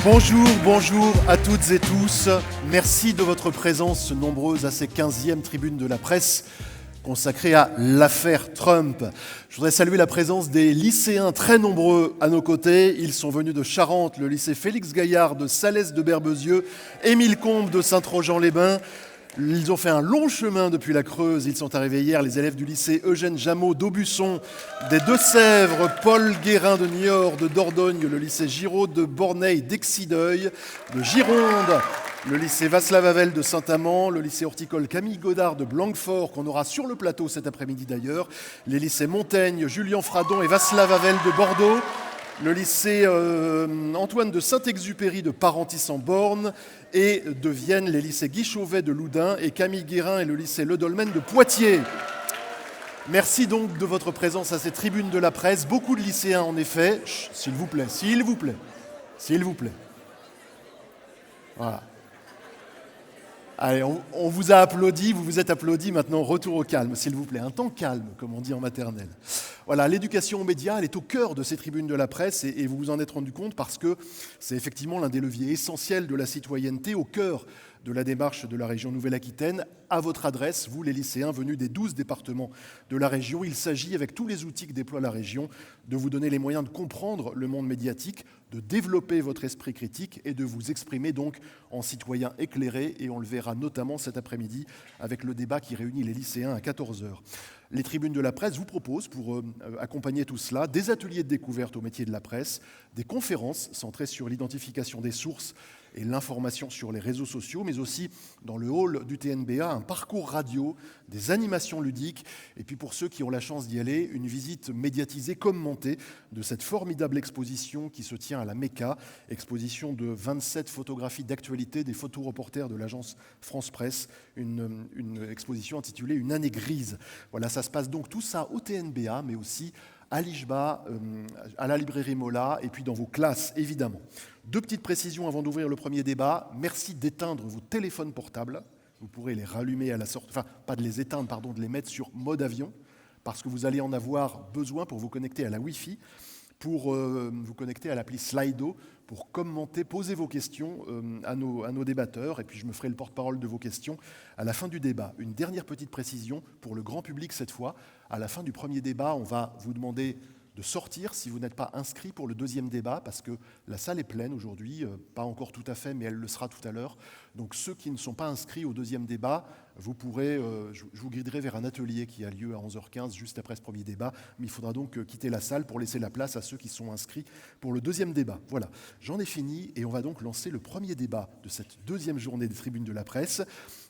Bonjour à toutes et tous. Merci de votre présence nombreuse à ces 15e tribunes de la presse consacrées à l'affaire Trump. Je voudrais saluer la présence des lycéens très nombreux à nos côtés. Ils sont venus de Charente, le lycée Félix Gaillard de Salès de Berbezieux, Émile Combes de Saint-Trojan-les-Bains. Ils ont fait un long chemin depuis la Creuse. Ils sont arrivés hier, les élèves du lycée Eugène Jameau d'Aubusson, des Deux-Sèvres, Paul Guérin de Niort, de Dordogne, le lycée Giraud de Borneille d'Excideuil, de Gironde, le lycée Václav Havel de Saint-Amand, le lycée horticole Camille Godard de Blanquefort, qu'on aura sur le plateau cet après-midi d'ailleurs, les lycées Montaigne, Julian Fradon et Václav Havel de Bordeaux, le lycée Antoine de Saint-Exupéry de Parentis-en-Born et de Vienne, les lycées Guy Chauvet de Loudun et Camille Guérin et le lycée Le Dolmen de Poitiers. Merci donc de votre présence à ces tribunes de la presse. Beaucoup de lycéens en effet. Chut, s'il vous plaît. Voilà. Allez, on vous a applaudi, vous vous êtes applaudi, maintenant retour au calme, s'il vous plaît. Un temps calme, comme on dit en maternelle. Voilà, l'éducation aux médias, elle est au cœur de ces tribunes de la presse et vous vous en êtes rendu compte parce que c'est effectivement l'un des leviers essentiels de la citoyenneté au cœur de la démarche de la région Nouvelle-Aquitaine. À votre adresse, vous les lycéens venus des 12 départements de la région, il s'agit, avec tous les outils que déploie la région, de vous donner les moyens de comprendre le monde médiatique, de développer votre esprit critique et de vous exprimer donc en citoyen éclairé. Et on le verra notamment cet après-midi avec le débat qui réunit les lycéens à 14h. Les tribunes de la presse vous proposent, pour accompagner tout cela, des ateliers de découverte au métier de la presse, des conférences centrées sur l'identification des sources et l'information sur les réseaux sociaux, mais aussi dans le hall du TNBA, un parcours radio, des animations ludiques, et puis pour ceux qui ont la chance d'y aller, une visite médiatisée commentée de cette formidable exposition qui se tient à la Mecca, exposition de 27 photographies d'actualité des photoreporters de l'agence France Presse, une exposition intitulée « Une année grise ». Voilà, ça se passe donc tout ça au TNBA, mais aussi à l'IJBA, à la librairie Mola, et puis dans vos classes, évidemment. Deux petites précisions avant d'ouvrir le premier débat. Merci d'éteindre vos téléphones portables. Vous pourrez les rallumer à la sortie, enfin, pas de les éteindre, pardon, de les mettre sur mode avion, parce que vous allez en avoir besoin pour vous connecter à la Wi-Fi, pour vous connecter à l'appli Slido, pour commenter, poser vos questions à nos débatteurs, et puis je me ferai le porte-parole de vos questions à la fin du débat. Une dernière petite précision pour le grand public cette fois. À la fin du premier débat, on va vous demander de sortir si vous n'êtes pas inscrit pour le deuxième débat, parce que la salle est pleine aujourd'hui, pas encore tout à fait, mais elle le sera tout à l'heure. Donc ceux qui ne sont pas inscrits au deuxième débat, vous pourrez, je vous guiderai vers un atelier qui a lieu à 11h15, juste après ce premier débat, mais il faudra donc quitter la salle pour laisser la place à ceux qui sont inscrits pour le deuxième débat. Voilà, j'en ai fini et on va donc lancer le premier débat de cette deuxième journée des tribunes de la presse.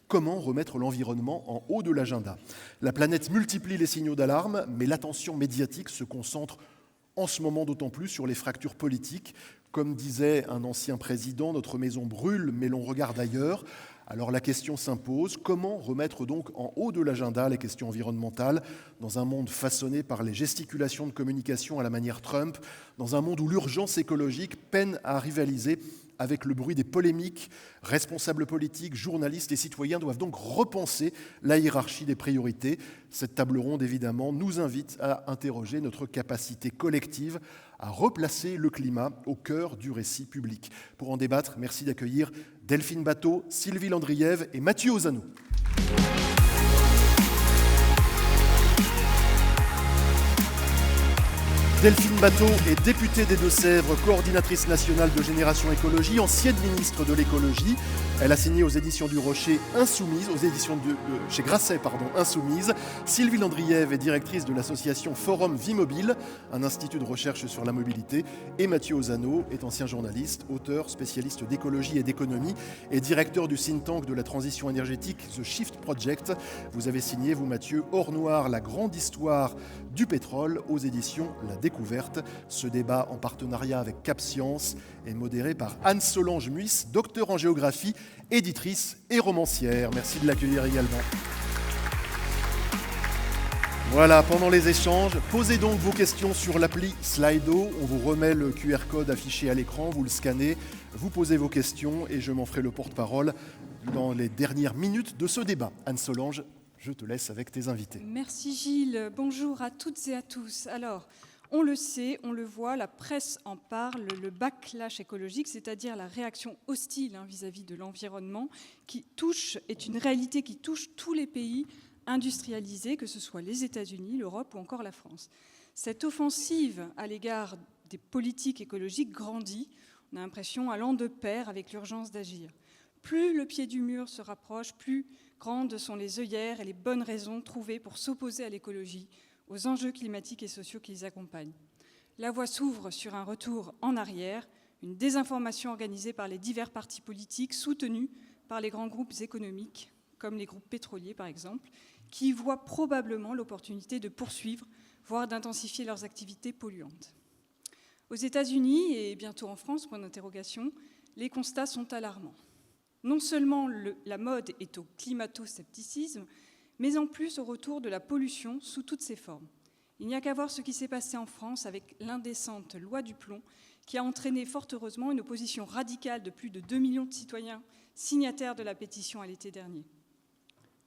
Comment remettre l'environnement en haut de l'agenda ? La planète multiplie les signaux d'alarme, mais l'attention médiatique se concentre en ce moment d'autant plus sur les fractures politiques. Comme disait un ancien président, notre maison brûle, mais l'on regarde ailleurs. Alors la question s'impose, comment remettre donc en haut de l'agenda les questions environnementales dans un monde façonné par les gesticulations de communication à la manière Trump, dans un monde où l'urgence écologique peine à rivaliser avec le bruit des polémiques? Responsables politiques, journalistes et citoyens doivent donc repenser la hiérarchie des priorités. Cette table ronde, évidemment, nous invite à interroger notre capacité collective à replacer le climat au cœur du récit public. Pour en débattre, merci d'accueillir Delphine Batho, Sylvie Landriève et Mathieu Ozano. Delphine Batho est députée des Deux-Sèvres, coordinatrice nationale de Génération Écologie, ancienne ministre de l'écologie. Elle a signé aux éditions du Rocher Insoumise, aux éditions chez Grasset, Insoumise. Sylvie Landriève est directrice de l'association Forum Vie Mobile, un institut de recherche sur la mobilité. Et Mathieu Ozano est ancien journaliste, auteur, spécialiste d'écologie et d'économie et directeur du think tank de la transition énergétique The Shift Project. Vous avez signé, vous Mathieu, Or Noir, la grande histoire du pétrole aux éditions La Découverte. Ce débat en partenariat avec Cap Science est modéré par Anne-Solange Muisse, docteur en géographie, éditrice et romancière. Merci de l'accueillir également. Voilà, pendant les échanges, posez donc vos questions sur l'appli Slido. On vous remet le QR code affiché à l'écran, vous le scannez, vous posez vos questions et je m'en ferai le porte-parole dans les dernières minutes de ce débat. Anne-Solange, je te laisse avec tes invités. Merci Gilles, bonjour à toutes et à tous. Alors, On le sait, on le voit, la presse en parle, le backlash écologique, c'est-à-dire la réaction hostile vis-à-vis de l'environnement, est une réalité qui touche tous les pays industrialisés, que ce soit les États-Unis, l'Europe ou encore la France. Cette offensive à l'égard des politiques écologiques grandit, on a l'impression, allant de pair avec l'urgence d'agir. Plus le pied du mur se rapproche, plus grandes sont les œillères et les bonnes raisons trouvées pour s'opposer à l'écologie, aux enjeux climatiques et sociaux qui les accompagnent. La voie s'ouvre sur un retour en arrière, une désinformation organisée par les divers partis politiques, soutenus par les grands groupes économiques, comme les groupes pétroliers par exemple, qui voient probablement l'opportunité de poursuivre, voire d'intensifier leurs activités polluantes. Aux États-Unis et bientôt en France, point d'interrogation, les constats sont alarmants. Non seulement la mode est au climato-scepticisme, mais en plus au retour de la pollution sous toutes ses formes. Il n'y a qu'à voir ce qui s'est passé en France avec l'indécente loi du plomb, qui a entraîné fort heureusement une opposition radicale de plus de 2 millions de citoyens signataires de la pétition à l'été dernier.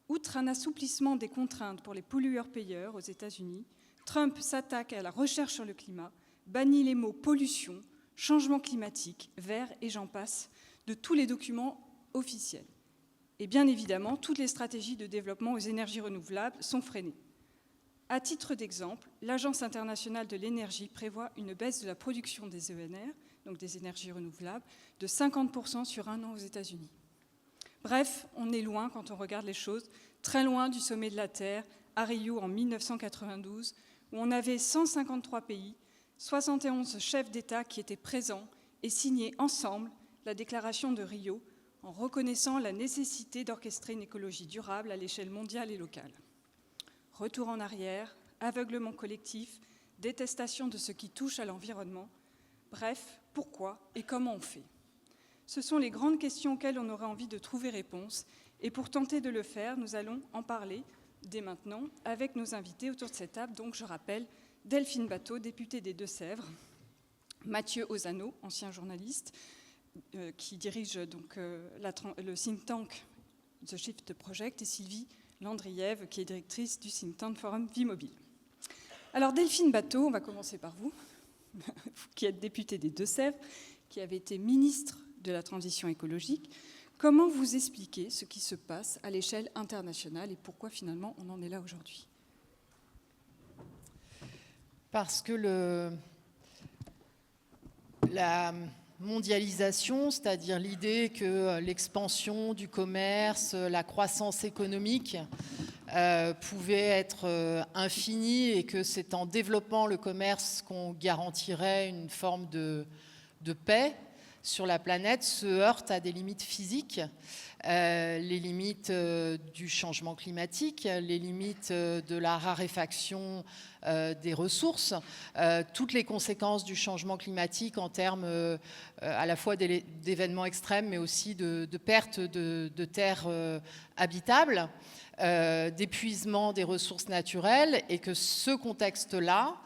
Outre un assouplissement des contraintes pour les pollueurs-payeurs aux États-Unis, Trump s'attaque à la recherche sur le climat, bannit les mots pollution, changement climatique, vert et j'en passe de tous les documents officiels. Et bien évidemment, toutes les stratégies de développement aux énergies renouvelables sont freinées. À titre d'exemple, l'Agence internationale de l'énergie prévoit une baisse de la production des ENR, donc des énergies renouvelables, de 50% sur un an aux États-Unis. Bref, on est loin quand on regarde les choses, très loin du sommet de la Terre, à Rio en 1992, où on avait 153 pays, 71 chefs d'État qui étaient présents et signaient ensemble la déclaration de Rio, en reconnaissant la nécessité d'orchestrer une écologie durable à l'échelle mondiale et locale. Retour en arrière, aveuglement collectif, détestation de ce qui touche à l'environnement. Bref, pourquoi et comment on fait? Ce sont les grandes questions auxquelles on aurait envie de trouver réponse. Et pour tenter de le faire, nous allons en parler dès maintenant avec nos invités autour de cette table. Donc je rappelle Delphine Batho, députée des Deux-Sèvres, Mathieu Ozano, ancien journaliste, qui dirige donc, le think tank The Shift Project, et Sylvie Landriève, qui est directrice du think tank Forum Vie Mobile. Alors Delphine Batho, on va commencer par vous, qui êtes députée des Deux-Sèvres, qui avez été ministre de la transition écologique. Comment vous expliquez ce qui se passe à l'échelle internationale et pourquoi finalement on en est là aujourd'hui? Parce que la mondialisation, c'est-à-dire l'idée que l'expansion du commerce, la croissance économique pouvait être infinie et que c'est en développant le commerce qu'on garantirait une forme de paix sur la planète, se heurte à des limites physiques, les limites du changement climatique, les limites de la raréfaction des ressources, toutes les conséquences du changement climatique en termes à la fois d'événements extrêmes, mais aussi de perte de terres habitables, d'épuisement des ressources naturelles, et que ce contexte-là,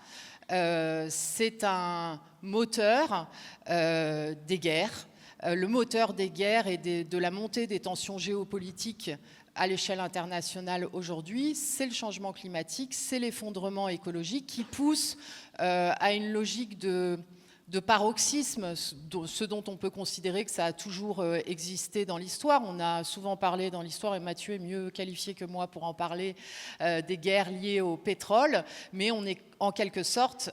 c'est un moteur des guerres, le moteur des guerres et de la montée des tensions géopolitiques à l'échelle internationale aujourd'hui, c'est le changement climatique, c'est l'effondrement écologique qui pousse à une logique de paroxysme, ce dont on peut considérer que ça a toujours existé dans l'histoire. On a souvent parlé dans l'histoire, et Mathieu est mieux qualifié que moi pour en parler, des guerres liées au pétrole, mais on est en quelque sorte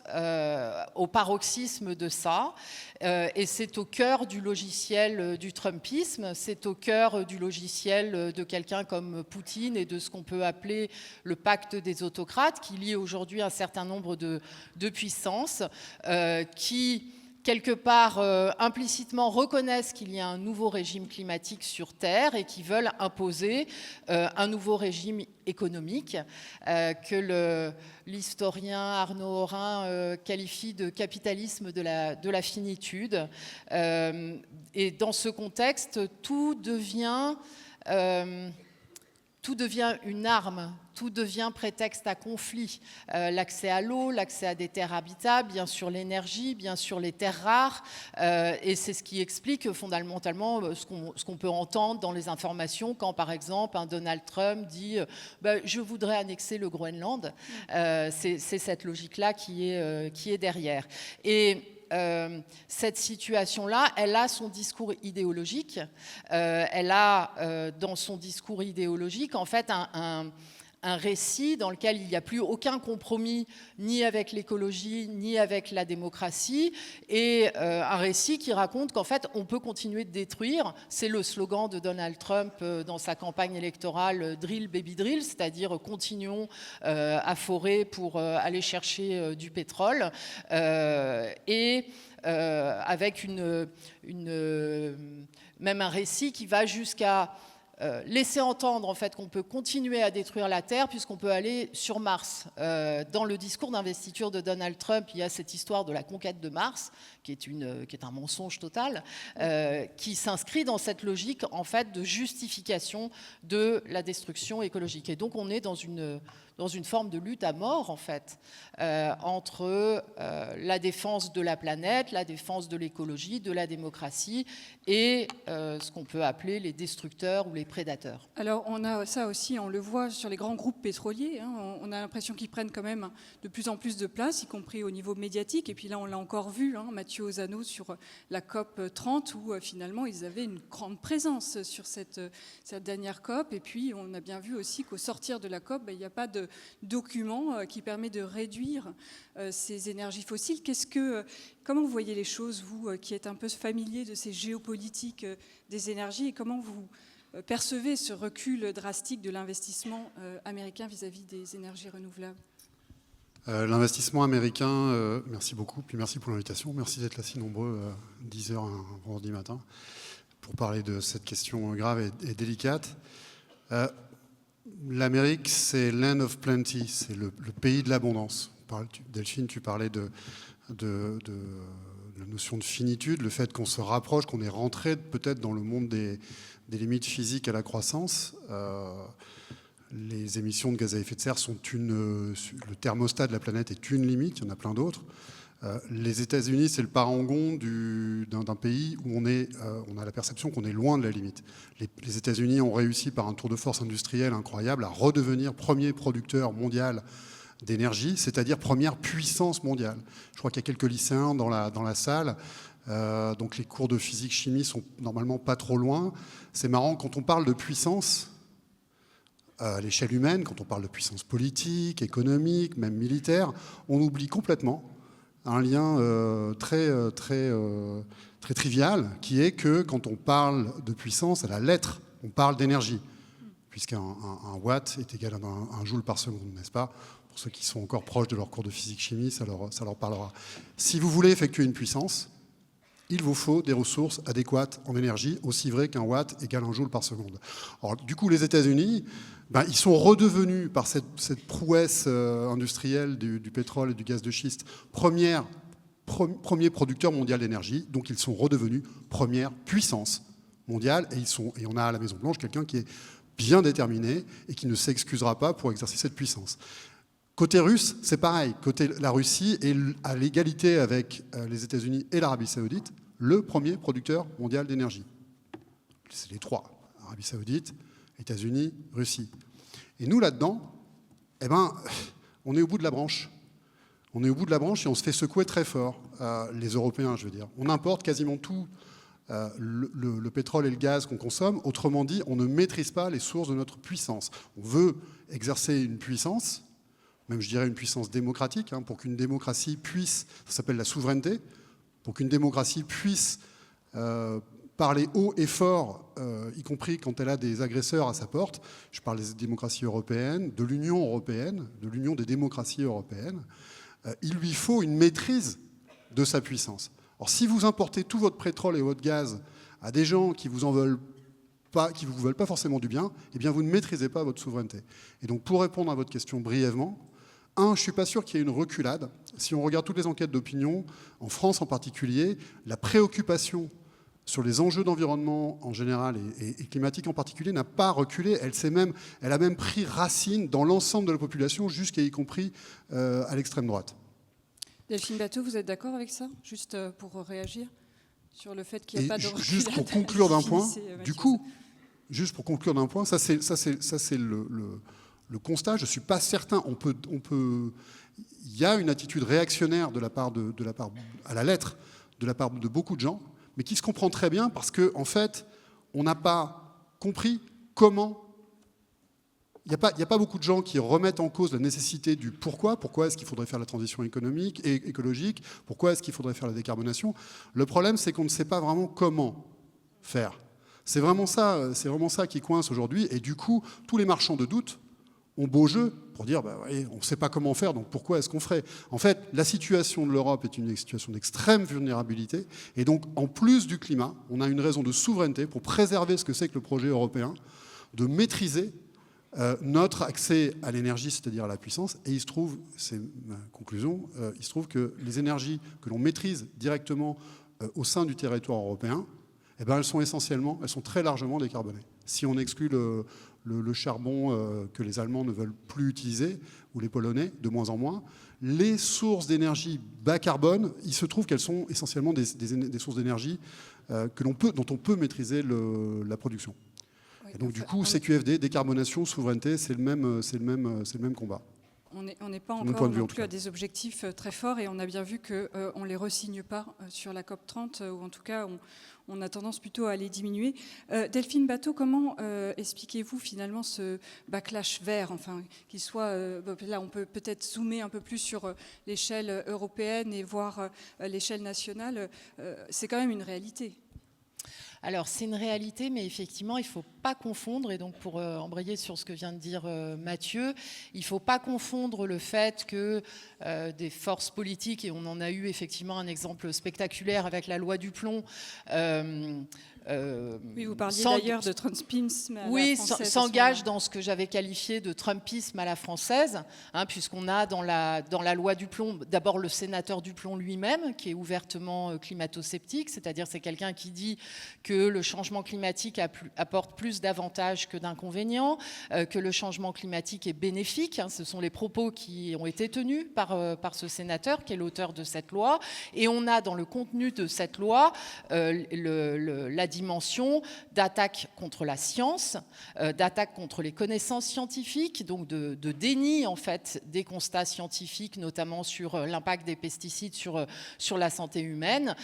au paroxysme de ça, et c'est au cœur du logiciel du Trumpisme, c'est au cœur du logiciel de quelqu'un comme Poutine et de ce qu'on peut appeler le pacte des autocrates, qui lie aujourd'hui un certain nombre de puissances qui quelque part implicitement reconnaissent qu'il y a un nouveau régime climatique sur Terre et qui veulent imposer un nouveau régime économique que l'historien Arnaud Horin qualifie de capitalisme de la finitude. Et dans ce contexte, tout devient tout devient une arme, tout devient prétexte à conflit. L'accès à l'eau, l'accès à des terres habitables, bien sûr l'énergie, bien sûr les terres rares. Et c'est ce qui explique fondamentalement ce qu'on peut entendre dans les informations quand, par exemple, un Donald Trump dit je voudrais annexer le Groenland. C'est cette logique-là qui est derrière. Et cette situation-là, elle a son discours idéologique. Elle a dans son discours idéologique, en fait, un récit dans lequel il n'y a plus aucun compromis ni avec l'écologie ni avec la démocratie, et un récit qui raconte qu'en fait on peut continuer de détruire. C'est le slogan de Donald Trump dans sa campagne électorale, Drill Baby Drill, c'est-à-dire continuons à forer pour aller chercher du pétrole, et avec même un récit qui va jusqu'à laisser entendre en fait qu'on peut continuer à détruire la Terre puisqu'on peut aller sur Mars. Dans le discours d'investiture de Donald Trump, il y a cette histoire de la conquête de Mars, qui est un mensonge total, qui s'inscrit dans cette logique en fait de justification de la destruction écologique. Et donc on est dans une forme de lutte à mort en fait, entre la défense de la planète, la défense de l'écologie, de la démocratie et ce qu'on peut appeler les destructeurs ou les prédateurs. Alors on a ça aussi, on le voit sur les grands groupes pétroliers, hein, on a l'impression qu'ils prennent quand même de plus en plus de place, y compris au niveau médiatique, et puis là on l'a encore vu, hein, Mathieu Ozano sur la COP 30, où finalement ils avaient une grande présence sur cette dernière COP, et puis on a bien vu aussi qu'au sortir de la COP, il n'y a pas de document qui permet de réduire ces énergies fossiles. Comment vous voyez les choses, vous qui êtes un peu familier de ces géopolitiques des énergies, et comment vous percevez ce recul drastique de l'investissement américain vis-à-vis des énergies renouvelables? L'investissement américain, merci beaucoup, puis merci pour l'invitation, merci d'être là si nombreux, 10 heures un vendredi matin, pour parler de cette question grave et délicate. L'Amérique, c'est land of plenty, c'est le pays de l'abondance. Delphine, tu parlais de la notion de finitude, le fait qu'on se rapproche, qu'on est rentré peut-être dans le monde des limites physiques à la croissance. Les émissions de gaz à effet de serre sont le thermostat de la planète est une limite, il y en a plein d'autres. Les États-Unis, c'est le parangon d'un pays où on a la perception qu'on est loin de la limite. Les États-Unis ont réussi par un tour de force industriel incroyable à redevenir premier producteur mondial d'énergie, c'est-à-dire première puissance mondiale. Je crois qu'il y a quelques lycéens dans la salle, donc les cours de physique-chimie sont normalement pas trop loin. C'est marrant, quand on parle de puissance à l'échelle humaine, quand on parle de puissance politique, économique, même militaire, on oublie complètement un lien très trivial, qui est que quand on parle de puissance à la lettre, on parle d'énergie, puisqu'un watt est égal à un joule par seconde, n'est-ce pas? Pour ceux qui sont encore proches de leur cours de physique-chimie, ça leur parlera. Si vous voulez effectuer une puissance, il vous faut des ressources adéquates en énergie, aussi vrai qu'un watt égale un joule par seconde. Alors, du coup, les États-Unis, ils sont redevenus, par cette prouesse industrielle du pétrole et du gaz de schiste, premier producteur mondial d'énergie. Donc, ils sont redevenus première puissance mondiale. Et on a à la Maison-Blanche quelqu'un qui est bien déterminé et qui ne s'excusera pas pour exercer cette puissance. Côté russe, c'est pareil. Côté la Russie est à l'égalité avec les États-Unis et l'Arabie Saoudite, le premier producteur mondial d'énergie. C'est les trois. Arabie Saoudite, États-Unis, Russie. Et nous, là-dedans, on est au bout de la branche. On est au bout de la branche et on se fait secouer très fort, les Européens, je veux dire. On importe quasiment tout le pétrole et le gaz qu'on consomme. Autrement dit, on ne maîtrise pas les sources de notre puissance. On veut exercer une puissance, même je dirais une puissance démocratique, pour qu'une démocratie puisse, ça s'appelle la souveraineté, pour qu'une démocratie puisse parler haut et fort, y compris quand elle a des agresseurs à sa porte. Je parle des démocraties européennes, de l'Union des démocraties européennes. Il lui faut une maîtrise de sa puissance. Alors si vous importez tout votre pétrole et votre gaz à des gens qui vous en veulent pas, qui ne vous veulent pas forcément du bien, eh bien vous ne maîtrisez pas votre souveraineté. Et donc pour répondre à votre question brièvement, je ne suis pas sûr qu'il y ait une reculade. Si on regarde toutes les enquêtes d'opinion, en France en particulier, la préoccupation sur les enjeux d'environnement en général et climatique en particulier, n'a pas reculé. Elle a même pris racine dans l'ensemble de la population, jusqu'à y compris à l'extrême droite. Delphine Batho, vous êtes d'accord avec ça? Juste pour réagir sur le fait qu'il n'y a pas de recul. Juste pour conclure d'un point, juste pour conclure d'un point, ça c'est le constat. Je ne suis pas certain. Il y a une attitude réactionnaire à la lettre de la part de beaucoup de gens, mais qui se comprend très bien parce qu'en fait, on n'a pas compris comment. Il n'y a pas beaucoup de gens qui remettent en cause la nécessité du pourquoi. Pourquoi est-ce qu'il faudrait faire la transition économique et écologique? Pourquoi est-ce qu'il faudrait faire la décarbonation? Le problème, c'est qu'on ne sait pas vraiment comment faire. C'est vraiment ça qui coince aujourd'hui. Et du coup, tous les marchands de doute ont beau jeu pour dire on ne sait pas comment faire, donc pourquoi est-ce qu'on ferait? En fait, la situation de l'Europe est une situation d'extrême vulnérabilité. Et donc, en plus du climat, on a une raison de souveraineté pour préserver ce que c'est que le projet européen, de maîtriser notre accès à l'énergie, c'est-à-dire à la puissance. Et il se trouve, c'est ma conclusion, il se trouve que les énergies que l'on maîtrise directement au sein du territoire européen, elles sont très largement décarbonées. Si on exclut le charbon que les Allemands ne veulent plus utiliser, ou les Polonais, de moins en moins, les sources d'énergie bas carbone, il se trouve qu'elles sont essentiellement des sources d'énergie dont on peut maîtriser la production. Et donc du coup, CQFD, décarbonation, souveraineté, c'est le même combat. On n'est pas encore non plus à des objectifs très forts et on a bien vu qu'on ne les re-signe pas sur la COP30 ou en tout cas on a tendance plutôt à les diminuer. Delphine Batho, comment expliquez-vous finalement ce backlash vert, enfin, qu'il soit, là on peut peut-être zoomer un peu plus sur l'échelle européenne et voir l'échelle nationale, c'est quand même une réalité. Alors, c'est une réalité, mais effectivement, il ne faut pas confondre, et donc pour embrayer sur ce que vient de dire Mathieu, il ne faut pas confondre le fait que des forces politiques, et on en a eu effectivement un exemple spectaculaire avec la loi du plomb, oui, vous parliez d'ailleurs de trumpisme à la française. S'engage dans ce que j'avais qualifié de trumpisme à la française, puisqu'on a dans la loi du plomb, d'abord le sénateur Duplon lui-même, qui est ouvertement climato-sceptique, c'est-à-dire c'est quelqu'un qui dit que le changement climatique apporte plus d'avantages que d'inconvénients, que le changement climatique est bénéfique. Ce sont les propos qui ont été tenus par ce sénateur, qui est l'auteur de cette loi. Et on a dans le contenu de cette loi la dimension d'attaque contre la science, d'attaque contre les connaissances scientifiques, donc de déni en fait des constats scientifiques, notamment sur l'impact des pesticides sur la santé humaine,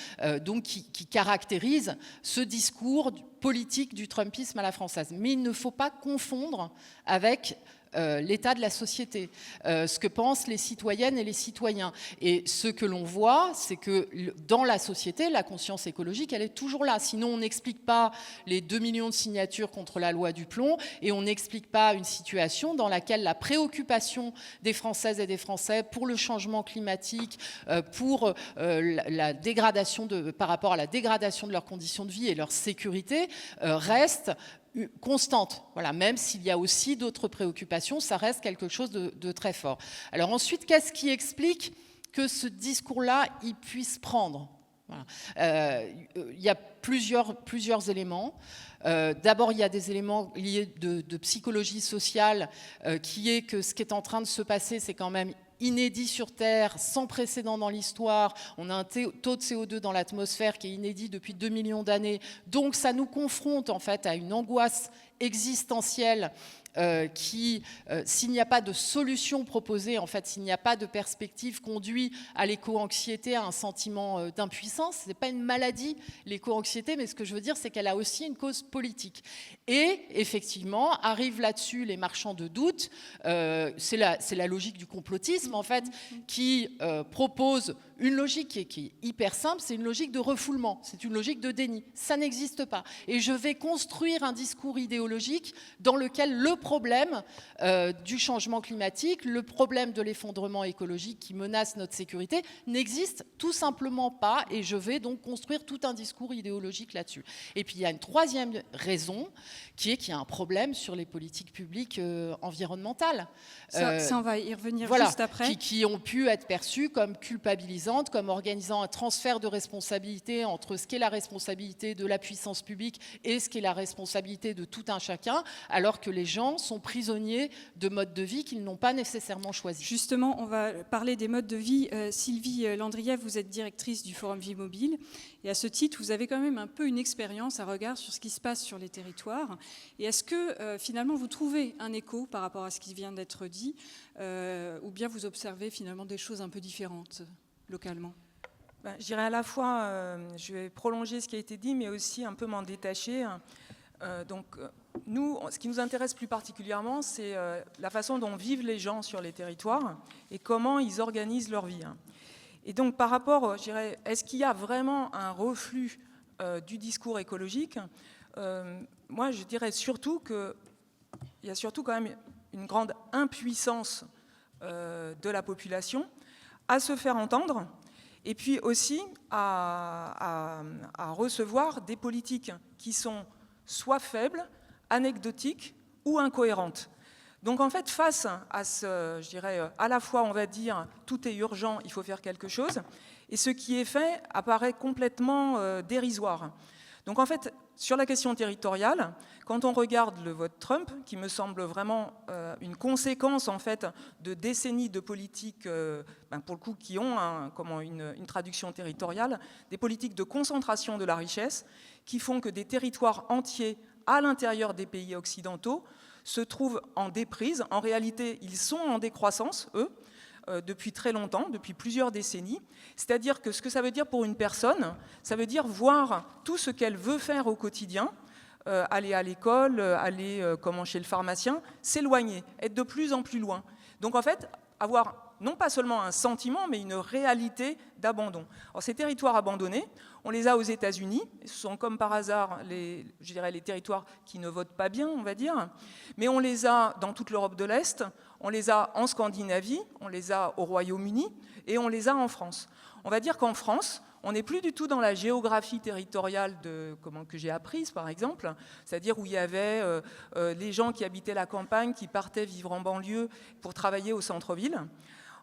donc qui caractérise ce discours politique du trumpisme à la française. Mais il ne faut pas confondre avec l'état de la société, ce que pensent les citoyennes et les citoyens. Et ce que l'on voit, c'est que dans la société, la conscience écologique, elle est toujours là. Sinon, on n'explique pas les 2 millions de signatures contre la loi du plomb et on n'explique pas une situation dans laquelle la préoccupation des Françaises et des Français pour le changement climatique, pour la dégradation par rapport à la dégradation de leurs conditions de vie et leur sécurité, reste constante. Voilà, même s'il y a aussi d'autres préoccupations, ça reste quelque chose de très fort. Alors ensuite, qu'est-ce qui explique que ce discours-là, il puisse prendre? Voilà. Il y a plusieurs éléments. D'abord, il y a des éléments liés de psychologie sociale, qui est que ce qui est en train de se passer, c'est quand même inédit sur Terre, sans précédent dans l'histoire. On a un taux de CO2 dans l'atmosphère qui est inédit depuis 2 millions d'années. Donc ça nous confronte en fait à une angoisse existentielle qui, s'il n'y a pas de solution proposée, en fait, s'il n'y a pas de perspective, conduit à l'éco-anxiété, à un sentiment d'impuissance. Ce n'est pas une maladie, l'éco-anxiété, mais ce que je veux dire, c'est qu'elle a aussi une cause politique. Et effectivement, arrivent là-dessus les marchands de doute. C'est la logique du complotisme, en fait, qui propose une logique qui est hyper simple, c'est une logique de refoulement, c'est une logique de déni. Ça n'existe pas. Et je vais construire un discours idéologique dans lequel le problème du changement climatique, le problème de l'effondrement écologique qui menace notre sécurité n'existe tout simplement pas, et je vais donc construire tout un discours idéologique là-dessus. Et puis il y a une troisième raison, qui est qu'il y a un problème sur les politiques publiques environnementales. Ça, on va y revenir voilà, juste après. Qui ont pu être perçues comme culpabilisantes présente comme organisant un transfert de responsabilité entre ce qu'est la responsabilité de la puissance publique et ce qu'est la responsabilité de tout un chacun, alors que les gens sont prisonniers de modes de vie qu'ils n'ont pas nécessairement choisis. Justement, on va parler des modes de vie. Sylvie Landrieff, vous êtes directrice du Forum Vie Mobile. Et à ce titre, vous avez quand même un peu une expérience, un regard sur ce qui se passe sur les territoires. Et est-ce que finalement vous trouvez un écho par rapport à ce qui vient d'être dit, ou bien vous observez finalement des choses un peu différentes localement? Je dirais à la fois, je vais prolonger ce qui a été dit, mais aussi un peu m'en détacher. Nous, ce qui nous intéresse plus particulièrement, c'est la façon dont vivent les gens sur les territoires et comment ils organisent leur vie. Et donc, par rapport, je dirais, est-ce qu'il y a vraiment un reflux du discours écologique? Moi, je dirais surtout qu'il y a surtout quand même une grande impuissance de la population à se faire entendre, et puis aussi à recevoir des politiques qui sont soit faibles, anecdotiques ou incohérentes. Donc en fait, face à ce, je dirais, à la fois on va dire tout est urgent, il faut faire quelque chose, et ce qui est fait apparaît complètement dérisoire. Donc en fait, sur la question territoriale, quand on regarde le vote Trump, qui me semble vraiment une conséquence en fait de décennies de politiques, pour le coup, qui ont une traduction territoriale, des politiques de concentration de la richesse, qui font que des territoires entiers à l'intérieur des pays occidentaux se trouvent en déprise. En réalité, ils sont en décroissance, eux, depuis très longtemps, depuis plusieurs décennies. C'est-à-dire que ce que ça veut dire pour une personne, ça veut dire voir tout ce qu'elle veut faire au quotidien, aller à l'école, aller chez le pharmacien, s'éloigner, être de plus en plus loin. Donc en fait, avoir non pas seulement un sentiment, mais une réalité d'abandon. Alors ces territoires abandonnés, on les a aux États-Unis, ce sont comme par hasard les territoires qui ne votent pas bien, on va dire, mais on les a dans toute l'Europe de l'Est, on les a en Scandinavie, on les a au Royaume-Uni et on les a en France. On va dire qu'en France, on n'est plus du tout dans la géographie territoriale que j'ai apprise, par exemple, c'est-à-dire où il y avait les gens qui habitaient la campagne, qui partaient vivre en banlieue pour travailler au centre-ville.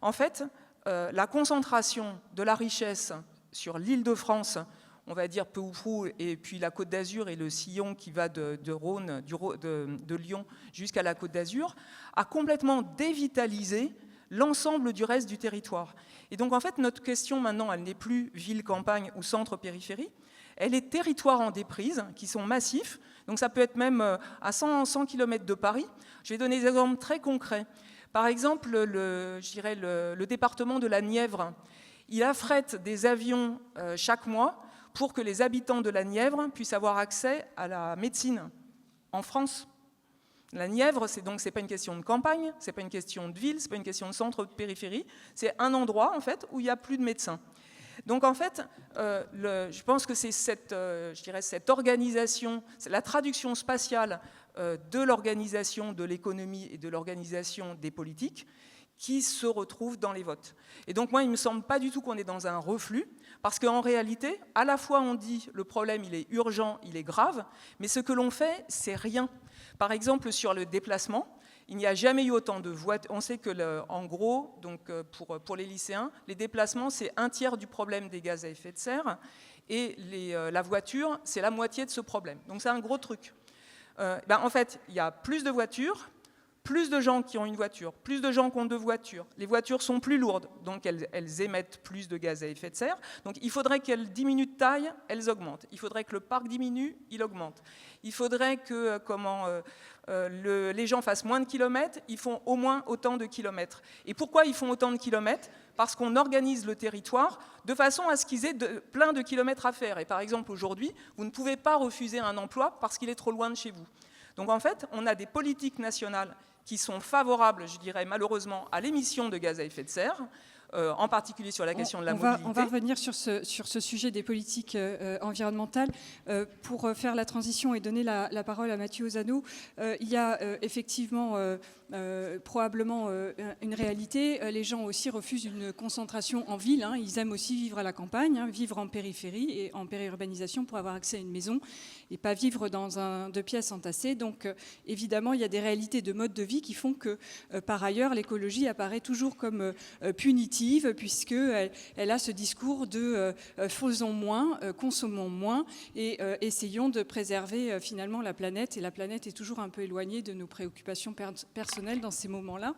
En fait, la concentration de la richesse sur l'Île-de-France, on va dire peu ou prou, et puis la Côte d'Azur et le sillon qui va de Rhône, de Lyon jusqu'à la Côte d'Azur, a complètement dévitalisé l'ensemble du reste du territoire. Et donc en fait, notre question maintenant, elle n'est plus ville-campagne ou centre-périphérie, elle est territoire en déprise, qui sont massifs, donc ça peut être même à 100 km de Paris. Je vais donner des exemples très concrets. Par exemple, le département de la Nièvre, il affrète des avions chaque mois pour que les habitants de la Nièvre puissent avoir accès à la médecine en France. La Nièvre, c'est pas une question de campagne, c'est pas une question de ville, c'est pas une question de centre-périphérie, c'est un endroit en fait où il n'y a plus de médecins. Donc en fait, je pense que c'est cette organisation, la traduction spatiale de l'organisation de l'économie et de l'organisation des politiques qui se retrouvent dans les votes. Et donc moi, il ne me semble pas du tout qu'on est dans un reflux, parce qu'en réalité, à la fois on dit le problème il est urgent, il est grave, mais ce que l'on fait, c'est rien. Par exemple, sur le déplacement, il n'y a jamais eu autant de voitures. On sait que, en gros, donc pour les lycéens, les déplacements, c'est 1/3 du problème des gaz à effet de serre, et la voiture, c'est la moitié de ce problème. Donc c'est un gros truc. En fait, il y a plus de voitures, plus de gens qui ont une voiture, plus de gens qui ont 2 voitures. Les voitures sont plus lourdes, donc elles émettent plus de gaz à effet de serre. Donc il faudrait qu'elles diminuent de taille, elles augmentent. Il faudrait que le parc diminue, il augmente. Il faudrait que les gens fassent moins de kilomètres, ils font au moins autant de kilomètres. Et pourquoi ils font autant de kilomètres? Parce qu'on organise le territoire de façon à ce qu'ils aient plein de kilomètres à faire. Et par exemple, aujourd'hui, vous ne pouvez pas refuser un emploi parce qu'il est trop loin de chez vous. Donc en fait, on a des politiques nationales qui sont favorables, je dirais malheureusement, à l'émission de gaz à effet de serre, en particulier sur la question de la mobilité. On va revenir sur ce sujet des politiques environnementales. Pour faire la transition et donner la parole à Mathieu Ozano, il y a effectivement probablement une réalité. Les gens aussi refusent une concentration en ville. Ils aiment aussi vivre à la campagne, vivre en périphérie et en périurbanisation pour avoir accès à une maison et pas vivre dans un 2 pièces entassées. Donc évidemment, il y a des réalités de mode de vie qui font que par ailleurs, l'écologie apparaît toujours comme punitive puisqu'elle a ce discours de faisons moins, consommons moins et essayons de préserver finalement la planète. Et la planète est toujours un peu éloignée de nos préoccupations personnelles dans ces moments-là.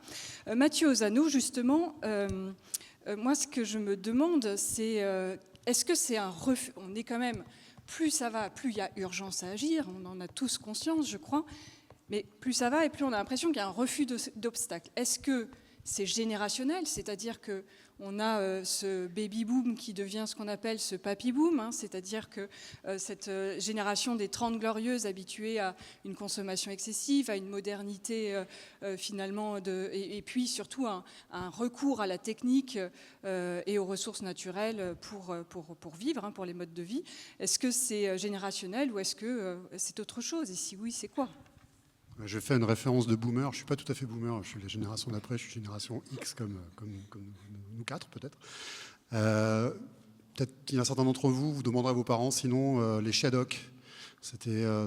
Mathieu Ozano, justement, moi ce que je me demande, c'est est-ce que c'est un refus? On est quand même, plus ça va, plus il y a urgence à agir, on en a tous conscience, je crois, mais plus ça va et plus on a l'impression qu'il y a un refus d'obstacles. Est-ce que c'est générationnel, c'est-à-dire qu'on a ce baby-boom qui devient ce qu'on appelle ce papy-boom, c'est-à-dire que cette génération des 30 glorieuses habituées à une consommation excessive, à une modernité finalement, et puis surtout un recours à la technique et aux ressources naturelles pour vivre, pour les modes de vie. Est-ce que c'est générationnel ou est-ce que c'est autre chose? Et si oui, c'est quoi? Je fais une référence de boomer. Je ne suis pas tout à fait boomer. Je suis la génération d'après. Je suis génération X comme nous quatre, peut-être. Peut-être qu'il y a un certain d'entre vous, vous demanderez à vos parents, sinon les Shadok. C'était un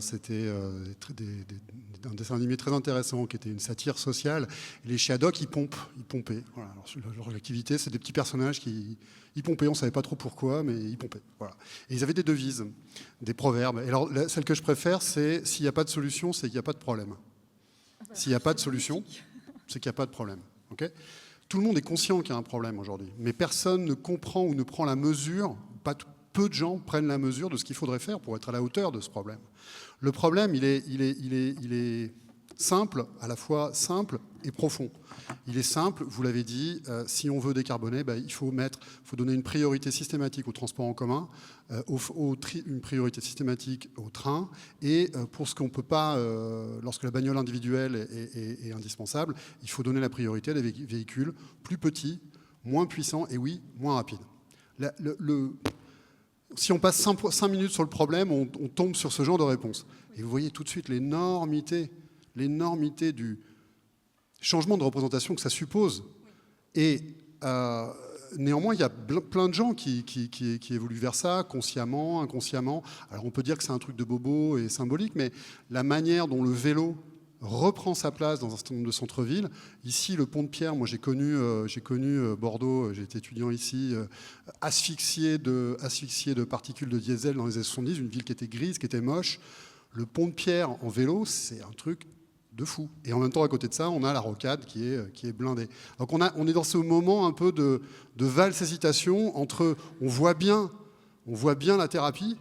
dessin animé très intéressant qui était une satire sociale. Et les Shadok, ils pompaient. Voilà. Alors, leur activité, c'est des petits personnages qui pompaient. On ne savait pas trop pourquoi, mais ils pompaient. Voilà. Et ils avaient des devises, des proverbes. Et alors, celle que je préfère, c'est s'il n'y a pas de solution, c'est qu'il n'y a pas de problème. S'il n'y a pas de solution, c'est qu'il n'y a pas de problème. Okay ? Tout le monde est conscient qu'il y a un problème aujourd'hui, mais personne ne comprend ou ne prend la mesure, peu de gens prennent la mesure de ce qu'il faudrait faire pour être à la hauteur de ce problème. Le problème, il est simple, à la fois simple et profond. Il est simple, vous l'avez dit, si on veut décarboner, il faut donner une priorité systématique au transport en commun, une priorité systématique au train, et pour ce qu'on ne peut pas, lorsque la bagnole individuelle est indispensable, il faut donner la priorité à des véhicules plus petits, moins puissants et oui, moins rapides. Si on passe 5 minutes sur le problème, on tombe sur ce genre de réponse. Et vous voyez tout de suite l'énormité du changement de représentation que ça suppose. Et néanmoins, il y a plein de gens qui évoluent vers ça, consciemment, inconsciemment. Alors on peut dire que c'est un truc de bobo et symbolique, mais la manière dont le vélo reprend sa place dans un certain nombre de centres-villes. Ici, le Pont de Pierre, moi j'ai connu Bordeaux, j'ai été étudiant ici, asphyxié de particules de diesel dans les années 70, une ville qui était grise, qui était moche. Le Pont de Pierre en vélo, c'est un truc de fou. Et en même temps, à côté de ça, on a la rocade qui est blindée. Donc on est dans ce moment un peu de valse-hésitation entre, on voit bien la thérapie,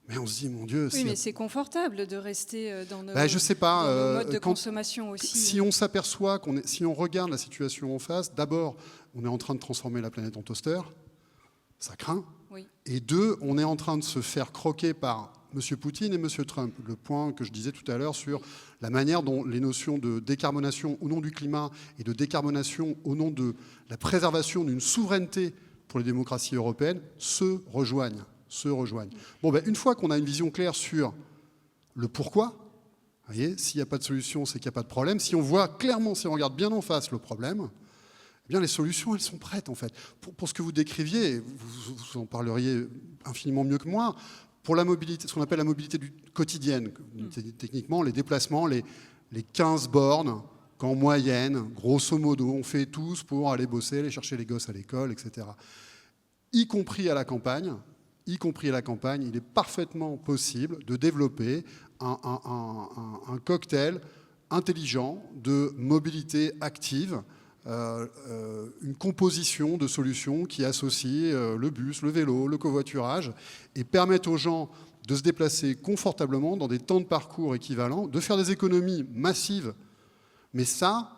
mais on se dit, mon Dieu... Oui, mais c'est confortable de rester dans nos, je sais pas, dans nos modes de consommation aussi. Si on s'aperçoit, si on regarde la situation en face, d'abord, on est en train de transformer la planète en toaster, ça craint. Oui. Et 2, on est en train de se faire croquer par M. Poutine et M. Trump. Le point que je disais tout à l'heure sur la manière dont les notions de décarbonation au nom du climat et de décarbonation au nom de la préservation d'une souveraineté pour les démocraties européennes se rejoignent. Bon, une fois qu'on a une vision claire sur le pourquoi, vous voyez, s'il n'y a pas de solution, c'est qu'il n'y a pas de problème. Si on voit clairement, si on regarde bien en face le problème, eh bien les solutions, elles sont prêtes en fait. Pour ce que vous décriviez, vous en parleriez infiniment mieux que moi, pour la mobilité, ce qu'on appelle la mobilité quotidienne, techniquement, les déplacements, les 15 bornes qu'en moyenne, grosso modo, on fait tous pour aller bosser, aller chercher les gosses à l'école, etc. Y compris à la campagne, il est parfaitement possible de développer un cocktail intelligent de mobilité active, une composition de solutions qui associe le bus, le vélo, le covoiturage et permettent aux gens de se déplacer confortablement dans des temps de parcours équivalents, de faire des économies massives. Mais ça,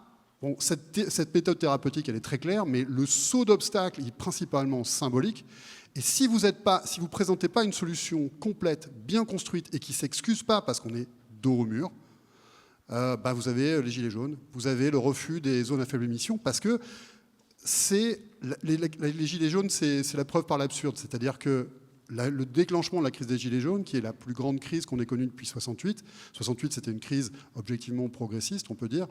cette méthode thérapeutique, elle est très claire, mais le saut d'obstacle est principalement symbolique. Et si vous ne présentez pas une solution complète, bien construite et qui ne s'excuse pas parce qu'on est dos au mur, vous avez les gilets jaunes, vous avez le refus des zones à faible émission, parce que les gilets jaunes, c'est la preuve par l'absurde. C'est-à-dire que le déclenchement de la crise des Gilets jaunes, qui est la plus grande crise qu'on ait connue depuis 68. 68, c'était une crise objectivement progressiste, on peut dire.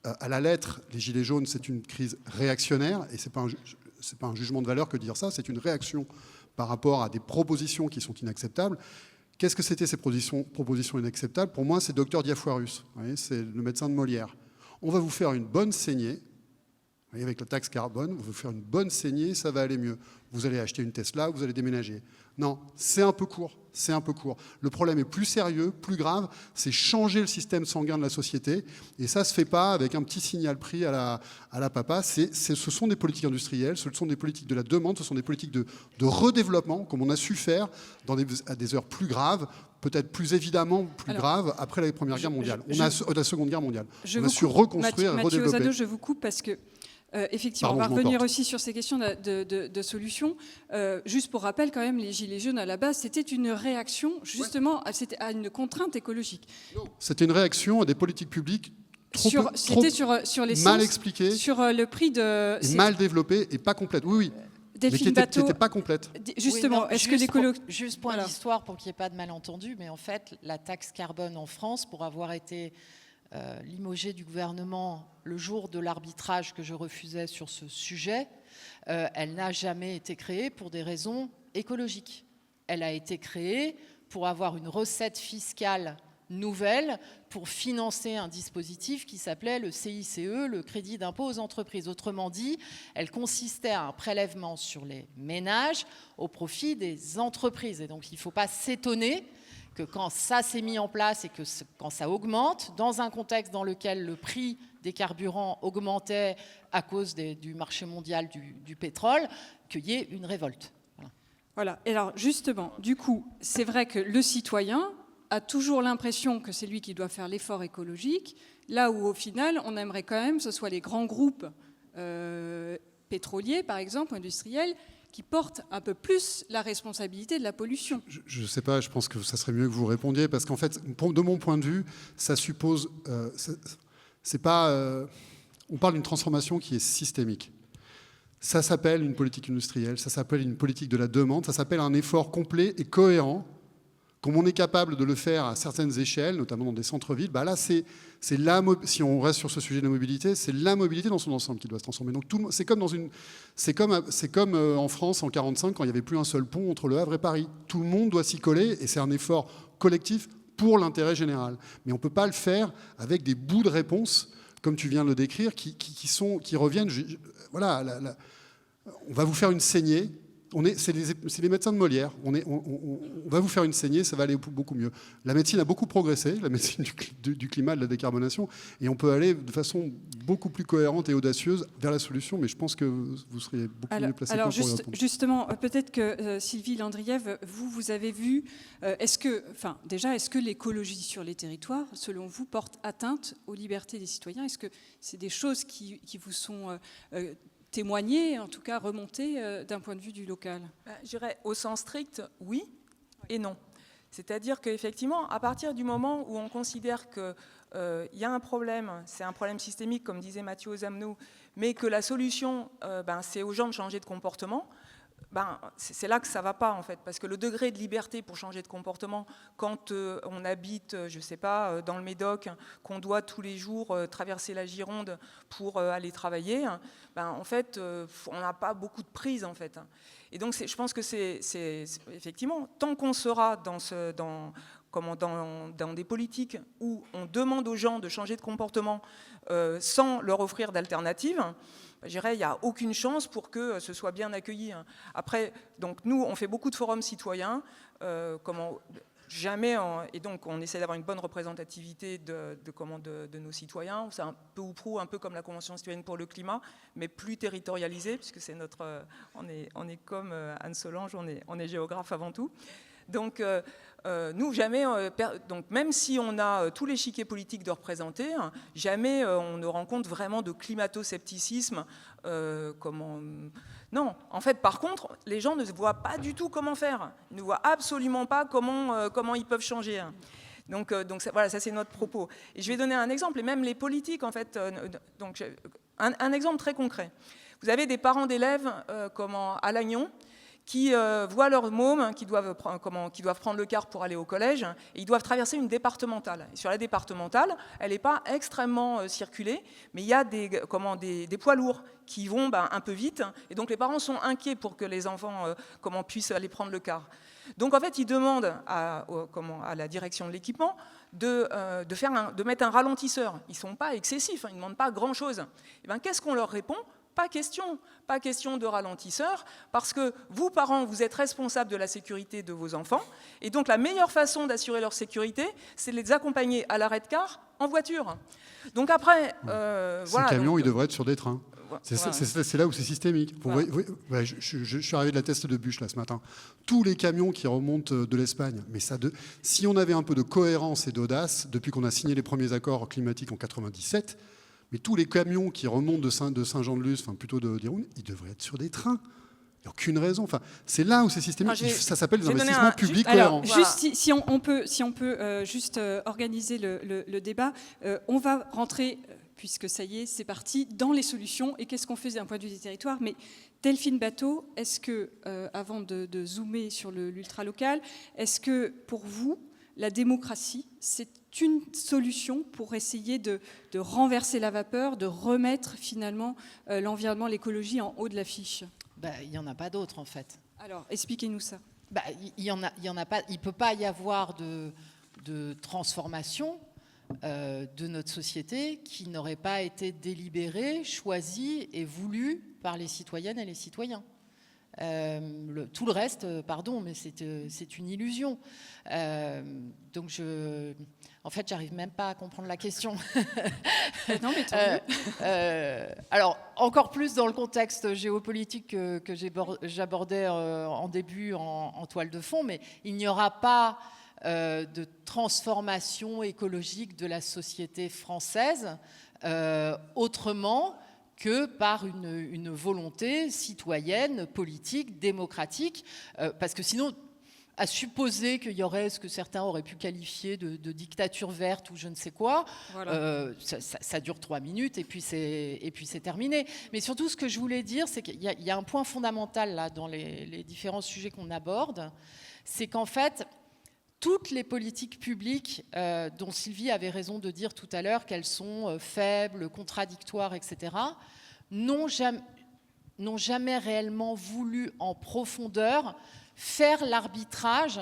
À la lettre, les Gilets jaunes, c'est une crise réactionnaire, et c'est pas un jugement de valeur que de dire ça, c'est une réaction par rapport à des propositions qui sont inacceptables. Qu'est-ce que c'était ces propositions inacceptables? Pour moi, c'est Dr Diafoirus, c'est le médecin de Molière. On va vous faire une bonne saignée, avec la taxe carbone, on va vous faire une bonne saignée, ça va aller mieux. Vous allez acheter une Tesla, vous allez déménager. Non, c'est un peu court, c'est un peu court. Le problème est plus sérieux, plus grave, c'est changer le système sanguin de la société, et ça ne se fait pas avec un petit signal prix à la papa. Ce sont des politiques industrielles, ce sont des politiques de la demande, ce sont des politiques de redéveloppement, comme on a su faire à des heures plus graves, peut-être plus évidemment plus graves, après la Première Guerre mondiale, la Seconde Guerre mondiale. On a su reconstruire et redévelopper. Mathieu Ozano, je vous coupe parce que effectivement, on va revenir aussi sur ces questions de solutions. Juste pour rappel, quand même, les Gilets jaunes, à la base, c'était une réaction justement à une contrainte écologique. C'était une réaction à des politiques publiques sur les mal expliquées, sur le prix de... mal développées et pas complètes. Oui. Delphine Batho, qui n'étaient pas complètes. Justement, oui, est-ce que l'écolo... Juste point d'histoire pour qu'il n'y ait pas de malentendu, mais en fait, la taxe carbone en France, pour avoir été limogée du gouvernement le jour de l'arbitrage que je refusais sur ce sujet, elle n'a jamais été créée pour des raisons écologiques. Elle a été créée pour avoir une recette fiscale nouvelle pour financer un dispositif qui s'appelait le CICE, le crédit d'impôt aux entreprises. Autrement dit, elle consistait à un prélèvement sur les ménages au profit des entreprises. Et donc, il ne faut pas s'étonner que quand ça s'est mis en place et que quand ça augmente, dans un contexte dans lequel le prix des carburants augmentait à cause du marché mondial du pétrole, qu'il y ait une révolte. Voilà. Et alors, justement, du coup, c'est vrai que le citoyen a toujours l'impression que c'est lui qui doit faire l'effort écologique, là où, au final, on aimerait quand même que ce soit les grands groupes pétroliers, par exemple, industriels, qui portent un peu plus la responsabilité de la pollution. Je ne sais pas, je pense que ça serait mieux que vous répondiez, parce qu'en fait, de mon point de vue, ça suppose... c'est pas... on parle d'une transformation qui est systémique. Ça s'appelle une politique industrielle, ça s'appelle une politique de la demande, ça s'appelle un effort complet et cohérent. Comme on est capable de le faire à certaines échelles, notamment dans des centres-villes, bah là, si on reste sur ce sujet de la mobilité, c'est la mobilité dans son ensemble qui doit se transformer. Donc c'est comme en France en 1945, quand il n'y avait plus un seul pont entre Le Havre et Paris. Tout le monde doit s'y coller, et c'est un effort collectif pour l'intérêt général. Mais on ne peut pas le faire avec des bouts de réponse, comme tu viens de le décrire, qui reviennent. Voilà, on va vous faire une saignée. C'est les médecins de Molière. On va vous faire une saignée, ça va aller beaucoup mieux. La médecine a beaucoup progressé, la médecine du climat, de la décarbonation, et on peut aller de façon beaucoup plus cohérente et audacieuse vers la solution, mais je pense que vous seriez beaucoup mieux placé pour y répondre. Justement, peut-être que Sylvie Landriève, vous avez vu, est-ce que l'écologie sur les territoires, selon vous, porte atteinte aux libertés des citoyens? Est-ce que c'est des choses qui vous sont... témoigner, en tout cas remonter d'un point de vue du local? Je dirais au sens strict, oui et non. C'est-à-dire qu'effectivement, à partir du moment où on considère qu'il y a un problème, c'est un problème systémique, comme disait Mathieu Ozano, mais que la solution, c'est aux gens de changer de comportement, c'est là que ça ne va pas, en fait, parce que le degré de liberté pour changer de comportement, quand on habite, je ne sais pas, dans le Médoc, qu'on doit tous les jours traverser la Gironde pour aller travailler, en fait, on n'a pas beaucoup de prise, en fait. Et donc, je pense que c'est effectivement, tant qu'on sera dans des politiques où on demande aux gens de changer de comportement sans leur offrir d'alternatives, je dirais, il n'y a aucune chance pour que ce soit bien accueilli. Après, donc nous, on fait beaucoup de forums citoyens, et donc on essaie d'avoir une bonne représentativité de nos citoyens. C'est un peu ou prou, un peu comme la Convention citoyenne pour le climat, mais plus territorialisée, puisque c'est on est comme Anne Solange, on est géographe avant tout. Donc, nous, jamais, donc même si on a tout l'échiquier politique de représenter, jamais on ne rencontre vraiment de climato-scepticisme. Non, en fait, par contre, les gens ne voient pas du tout comment faire. Ils ne voient absolument pas comment ils peuvent changer. Donc voilà, ça c'est notre propos. Et je vais donner un exemple, et même les politiques, en fait. Donc, un exemple très concret. Vous avez des parents d'élèves, à Lannion, qui voient leurs mômes qui doivent prendre le car pour aller au collège, et ils doivent traverser une départementale. Et sur la départementale, elle n'est pas extrêmement circulée, mais il y a des poids lourds qui vont un peu vite, et donc les parents sont inquiets pour que les enfants puissent aller prendre le car. Donc en fait, ils demandent à la direction de l'équipement de mettre un ralentisseur. Ils ne sont pas excessifs, ils ne demandent pas grand-chose. Et bien, qu'est-ce qu'on leur répond ? Pas question de ralentisseur, parce que vous, parents, vous êtes responsables de la sécurité de vos enfants, et donc la meilleure façon d'assurer leur sécurité, c'est de les accompagner à l'arrêt de car en voiture. Donc après, Ces camions, ils devraient être sur des trains. Voilà. C'est là où c'est systémique. Je suis arrivé de la Teste de Buche là ce matin. Tous les camions qui remontent de l'Espagne, mais si on avait un peu de cohérence et d'audace, depuis qu'on a signé les premiers accords climatiques en 97, mais tous les camions qui remontent de Saint-Jean-de-Luz, enfin plutôt d'Irun, ils devraient être sur des trains. Il n'y a aucune raison. Enfin, c'est là où c'est systémique. Ça s'appelle des investissements publics cohérents. Alors, juste si on peut juste organiser le débat, on va rentrer, puisque ça y est, c'est parti, dans les solutions et qu'est-ce qu'on fait d'un point de vue des territoires. Mais Delphine Batho, est-ce que, avant de zoomer sur l'ultra-local, est-ce que pour vous, la démocratie, c'est une solution pour essayer de renverser la vapeur, de remettre finalement l'environnement, l'écologie en haut de l'affiche ? Il n'y en a pas d'autre, en fait. Alors, expliquez-nous ça. Il y en a pas. Il ne peut pas y avoir de transformation de notre société qui n'aurait pas été délibérée, choisie et voulue par les citoyennes et les citoyens. Tout le reste, pardon, mais c'est une illusion. Donc en fait, j'arrive même pas à comprendre la question. Non, mais tant mieux. Alors, encore plus dans le contexte géopolitique que j'abordais en début en toile de fond, mais il n'y aura pas de transformation écologique de la société française autrement que par une volonté citoyenne, politique, démocratique, parce que sinon, à supposer qu'il y aurait ce que certains auraient pu qualifier de dictature verte ou je ne sais quoi, voilà. Ça dure 3 minutes et puis c'est terminé. Mais surtout, ce que je voulais dire, c'est qu'il y a un point fondamental là, dans les différents sujets qu'on aborde, c'est qu'en fait, toutes les politiques publiques dont Sylvie avait raison de dire tout à l'heure qu'elles sont faibles, contradictoires, etc., n'ont jamais réellement voulu en profondeur faire l'arbitrage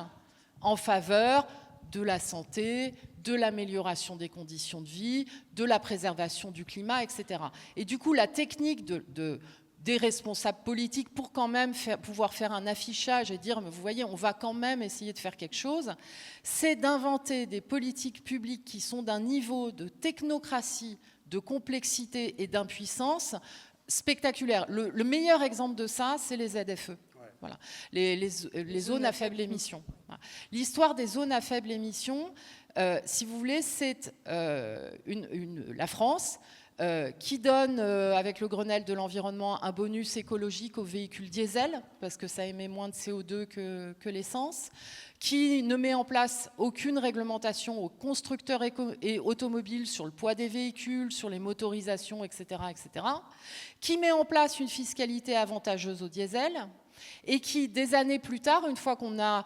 en faveur de la santé, de l'amélioration des conditions de vie, de la préservation du climat, etc. Et du coup, la technique des responsables politiques pour quand même pouvoir faire un affichage et dire, mais vous voyez, on va quand même essayer de faire quelque chose, c'est d'inventer des politiques publiques qui sont d'un niveau de technocratie, de complexité et d'impuissance spectaculaire. Le meilleur exemple de ça, c'est les ZFE. Voilà. Les zones à faible émission. Voilà. L'histoire des zones à faible émission, si vous voulez, c'est la France qui donne, avec le Grenelle de l'environnement, un bonus écologique aux véhicules diesel, parce que ça émet moins de CO2 que l'essence, qui ne met en place aucune réglementation aux constructeurs et automobiles sur le poids des véhicules, sur les motorisations, etc., etc., qui met en place une fiscalité avantageuse au diesel, et qui, des années plus tard, une fois qu'on a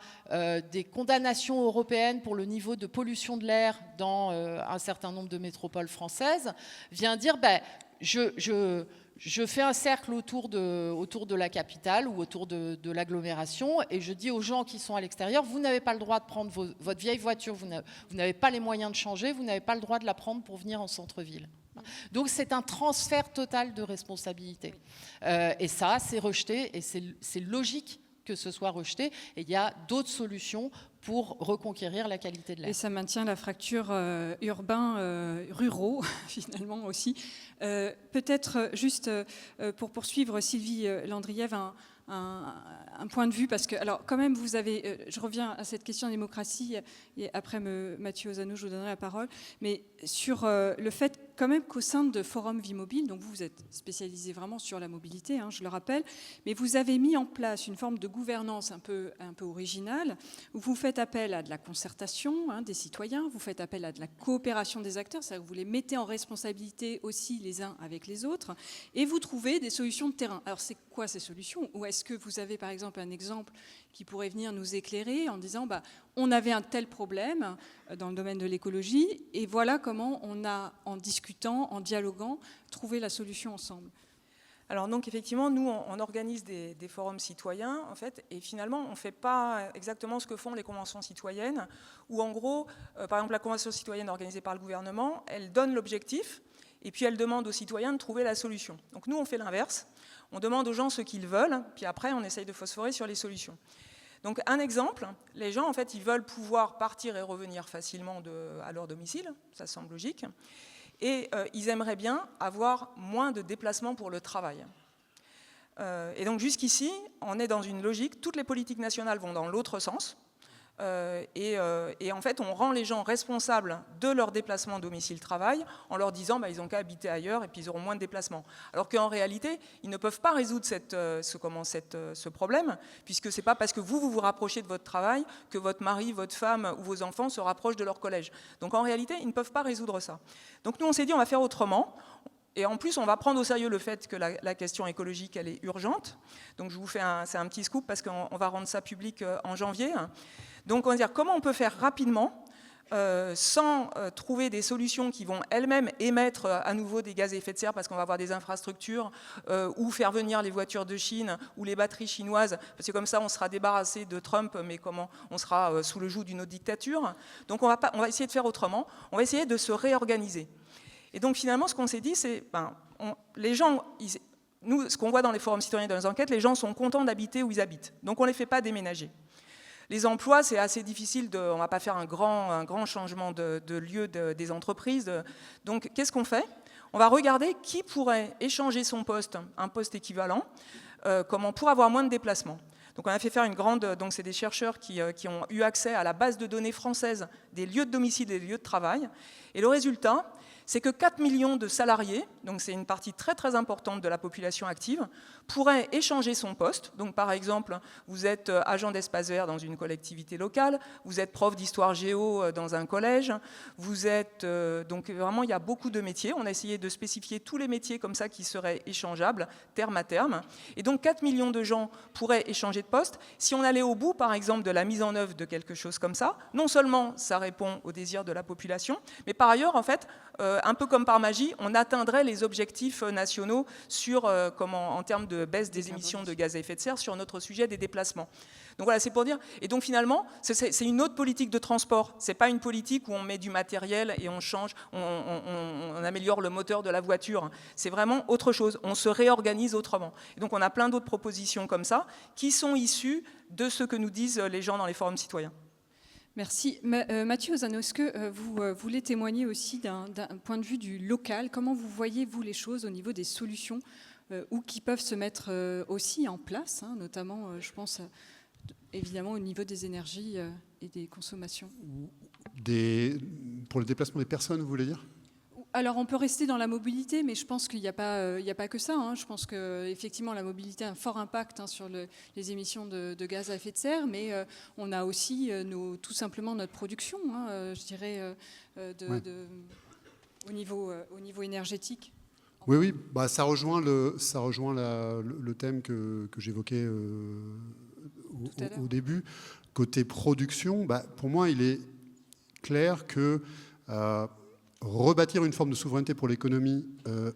des condamnations européennes pour le niveau de pollution de l'air dans un certain nombre de métropoles françaises, vient dire je fais un cercle autour de la capitale ou autour de l'agglomération et je dis aux gens qui sont à l'extérieur, vous n'avez pas le droit de prendre votre vieille voiture, vous n'avez pas les moyens de changer, vous n'avez pas le droit de la prendre pour venir en centre-ville. Donc c'est un transfert total de responsabilité. Et ça, c'est rejeté et c'est logique que ce soit rejeté. Et il y a d'autres solutions pour reconquérir la qualité de l'air. Et ça maintient la fracture urbain-ruraux, finalement aussi. Peut-être juste pour poursuivre, Sylvie Landriève, un point de vue, parce que, alors quand même, vous avez, je reviens à cette question de démocratie, et après Mathieu Ozano, je vous donnerai la parole, mais sur le fait quand même qu'au sein de Forum Vie Mobile, donc vous êtes spécialisé vraiment sur la mobilité, je le rappelle, mais vous avez mis en place une forme de gouvernance un peu originale, où vous faites appel à de la concertation des citoyens, vous faites appel à de la coopération des acteurs, c'est-à-dire que vous les mettez en responsabilité aussi les uns avec les autres, et vous trouvez des solutions de terrain. Alors c'est quoi ces solutions, ou est-ce est-ce que vous avez par exemple un exemple qui pourrait venir nous éclairer en disant on avait un tel problème dans le domaine de l'écologie et voilà comment on a, en discutant, en dialoguant, trouvé la solution ensemble. Alors donc effectivement, nous on organise des forums citoyens en fait, et finalement on ne fait pas exactement ce que font les conventions citoyennes, où en gros, par exemple la convention citoyenne organisée par le gouvernement, elle donne l'objectif et puis elle demande aux citoyens de trouver la solution. Donc nous on fait l'inverse, on demande aux gens ce qu'ils veulent, puis après on essaye de phosphorer sur les solutions. Donc un exemple, les gens en fait ils veulent pouvoir partir et revenir facilement à leur domicile, ça semble logique. Et ils aimeraient bien avoir moins de déplacements pour le travail. Et donc jusqu'ici, on est dans une logique, toutes les politiques nationales vont dans l'autre sens, et en fait, on rend les gens responsables de leur déplacement domicile-travail en leur disant ils n'ont qu'à habiter ailleurs et puis ils auront moins de déplacements. Alors qu'en réalité, ils ne peuvent pas résoudre ce problème, puisque ce n'est pas parce que vous vous rapprochez de votre travail que votre mari, votre femme ou vos enfants se rapprochent de leur collège. Donc en réalité, ils ne peuvent pas résoudre ça. Donc nous, on s'est dit, on va faire autrement. Et en plus, on va prendre au sérieux le fait que la question écologique, elle est urgente. Donc je vous fais c'est un petit scoop parce qu'on va rendre ça public en janvier. Donc on va dire comment on peut faire rapidement sans trouver des solutions qui vont elles-mêmes émettre à nouveau des gaz à effet de serre parce qu'on va avoir des infrastructures ou faire venir les voitures de Chine ou les batteries chinoises, parce que comme ça on sera débarrassé de Trump, mais comment on sera sous le joug d'une autre dictature. Donc on va essayer de faire autrement, on va essayer de se réorganiser. Et donc finalement ce qu'on s'est dit c'est, les gens, nous ce qu'on voit dans les forums citoyens et dans les enquêtes, les gens sont contents d'habiter où ils habitent, donc on ne les fait pas déménager. Les emplois, c'est assez difficile, on ne va pas faire un grand changement de lieu des entreprises. Donc, qu'est-ce qu'on fait? On va regarder qui pourrait échanger son poste, un poste équivalent, pour avoir moins de déplacements. Donc, on a fait faire une grande... Donc, c'est des chercheurs qui ont eu accès à la base de données française des lieux de domicile et des lieux de travail. Et le résultat, c'est que 4 millions de salariés, donc c'est une partie très très importante de la population active, pourraient échanger son poste. Donc par exemple, vous êtes agent d'espace vert dans une collectivité locale, vous êtes prof d'histoire géo dans un collège, vous êtes... donc vraiment, il y a beaucoup de métiers. On a essayé de spécifier tous les métiers comme ça qui seraient échangeables, terme à terme. Et donc 4 millions de gens pourraient échanger de poste. Si on allait au bout, par exemple, de la mise en œuvre de quelque chose comme ça, non seulement ça répond aux désirs de la population, mais par ailleurs, en fait, un peu comme par magie, on atteindrait les objectifs nationaux en termes de baisse des émissions de gaz à effet de serre sur notre sujet des déplacements. Donc voilà, c'est pour dire. Et donc finalement, c'est une autre politique de transport. C'est pas une politique où on met du matériel et on change, on améliore le moteur de la voiture. C'est vraiment autre chose. On se réorganise autrement. Et donc on a plein d'autres propositions comme ça qui sont issues de ce que nous disent les gens dans les forums citoyens. Merci. Mathieu Ozano, est-ce que vous voulez témoigner aussi d'un point de vue du local? Comment vous voyez, vous, les choses au niveau des solutions ou qui peuvent se mettre aussi en place, notamment, je pense, évidemment, au niveau des énergies et des consommations? Pour le déplacement des personnes, vous voulez dire? Alors, on peut rester dans la mobilité, mais je pense qu'il n'y a pas que ça. Je pense qu'effectivement, la mobilité a un fort impact sur les émissions de gaz à effet de serre, mais on a aussi tout simplement notre production, je dirais, au niveau énergétique. Oui, ça rejoint le thème que j'évoquais au début. Côté production, pour moi, il est clair que rebâtir une forme de souveraineté pour l'économie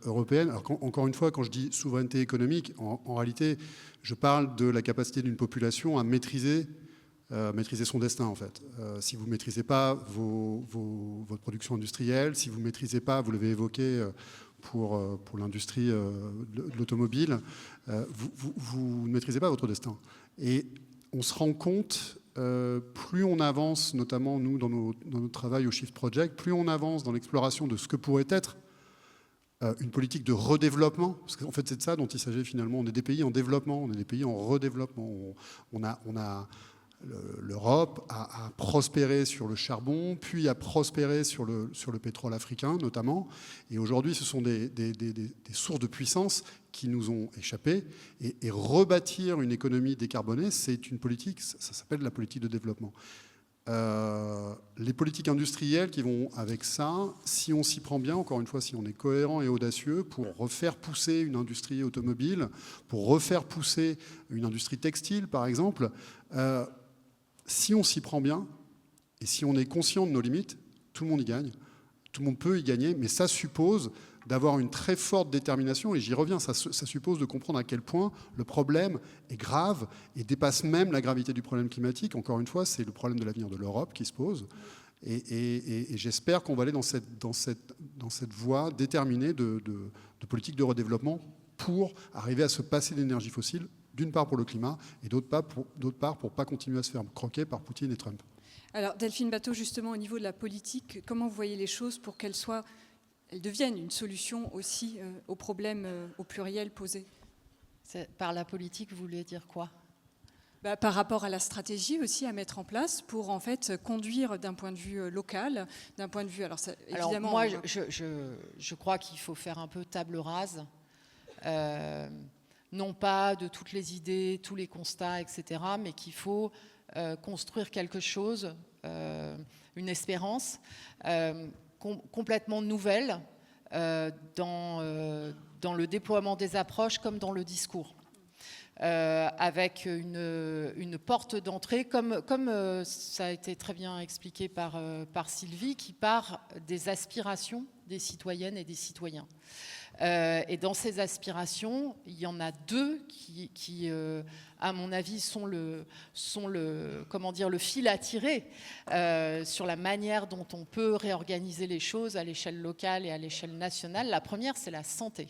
européenne, alors encore une fois, quand je dis souveraineté économique, en réalité, je parle de la capacité d'une population à maîtriser son destin, en fait. Si vous ne maîtrisez pas votre production industrielle, si vous ne maîtrisez pas, vous l'avez évoqué pour l'industrie de l'automobile, vous ne maîtrisez pas votre destin. Et on se rend compte, plus on avance, notamment nous dans notre travail au Shift Project, plus on avance dans l'exploration de ce que pourrait être une politique de redéveloppement, parce qu'en fait c'est de ça dont il s'agit finalement. On est des pays en développement, on est des pays en redéveloppement. L'Europe a prospéré sur le charbon, puis a prospéré sur le pétrole africain notamment. Et aujourd'hui, ce sont des sources de puissance qui nous ont échappé. Et rebâtir une économie décarbonée, c'est une politique, ça s'appelle la politique de développement. les politiques industrielles qui vont avec ça, si on s'y prend bien, encore une fois, si on est cohérent et audacieux pour refaire pousser une industrie automobile, pour refaire pousser une industrie textile, par exemple, si on s'y prend bien et si on est conscient de nos limites, tout le monde y gagne. Tout le monde peut y gagner, mais ça suppose d'avoir une très forte détermination, et j'y reviens, ça suppose de comprendre à quel point le problème est grave et dépasse même la gravité du problème climatique. Encore une fois, c'est le problème de l'avenir de l'Europe qui se pose, et j'espère qu'on va aller dans cette voie déterminée de politique de redéveloppement pour arriver à se passer d'énergie fossile, d'une part pour le climat, et d'autre part pour ne pas continuer à se faire croquer par Poutine et Trump. Alors Delphine Batho, justement, au niveau de la politique, comment vous voyez les choses pour qu'elles deviennent une solution aussi aux problèmes au pluriel posés? Par la politique, vous voulez dire quoi? Par rapport à la stratégie aussi à mettre en place pour en fait conduire d'un point de vue local, d'un point de vue... Alors, évidemment, moi, je crois qu'il faut faire un peu table rase, non pas de toutes les idées, tous les constats, etc., mais qu'il faut construire quelque chose, une espérance complètement nouvelle dans le déploiement des approches comme dans le discours. Avec une porte d'entrée, comme ça a été très bien expliqué par Sylvie, qui part des aspirations des citoyennes et des citoyens. Et dans ces aspirations, il y en a deux qui à mon avis, sont le fil à tirer sur la manière dont on peut réorganiser les choses à l'échelle locale et à l'échelle nationale. La première, c'est la santé.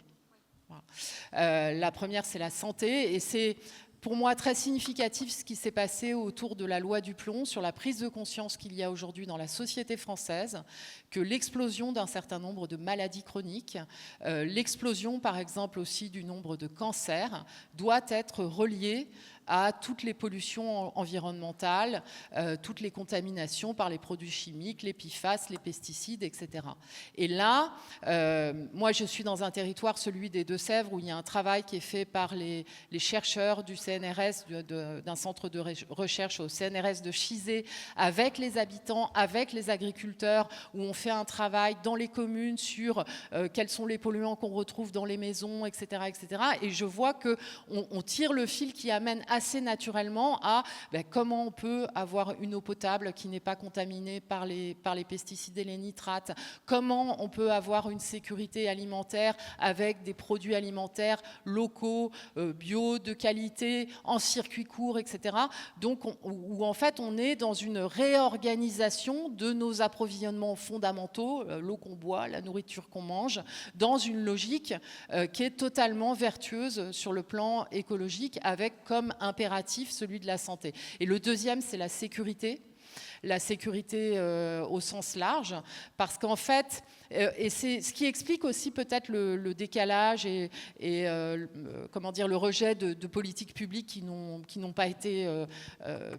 Voilà. La première, c'est la santé, et c'est pour moi très significatif ce qui s'est passé autour de la loi du plomb, sur la prise de conscience qu'il y a aujourd'hui dans la société française, que l'explosion d'un certain nombre de maladies chroniques, l'explosion par exemple aussi du nombre de cancers, doit être reliée à toutes les pollutions environnementales, toutes les contaminations par les produits chimiques, les PFAS, les pesticides, etc. Et là, moi je suis dans un territoire, celui des Deux-Sèvres, où il y a un travail qui est fait par les chercheurs du CNRS, d'un centre de recherche au CNRS de Chizé, avec les habitants, avec les agriculteurs, où on fait un travail dans les communes sur quels sont les polluants qu'on retrouve dans les maisons, etc., etc. Et je vois qu'on tire le fil qui amène assez naturellement à comment on peut avoir une eau potable qui n'est pas contaminée par les pesticides et les nitrates, comment on peut avoir une sécurité alimentaire avec des produits alimentaires locaux, bio, de qualité, en circuit court, etc. Donc, où en fait on est dans une réorganisation de nos approvisionnements fondamentaux, l'eau qu'on boit, la nourriture qu'on mange, dans une logique qui est totalement vertueuse sur le plan écologique, avec comme impératif celui de la santé. Et le deuxième, c'est la sécurité au sens large, parce qu'en fait, et c'est ce qui explique aussi peut-être le décalage et comment dire, le rejet de politiques publiques qui n'ont pas été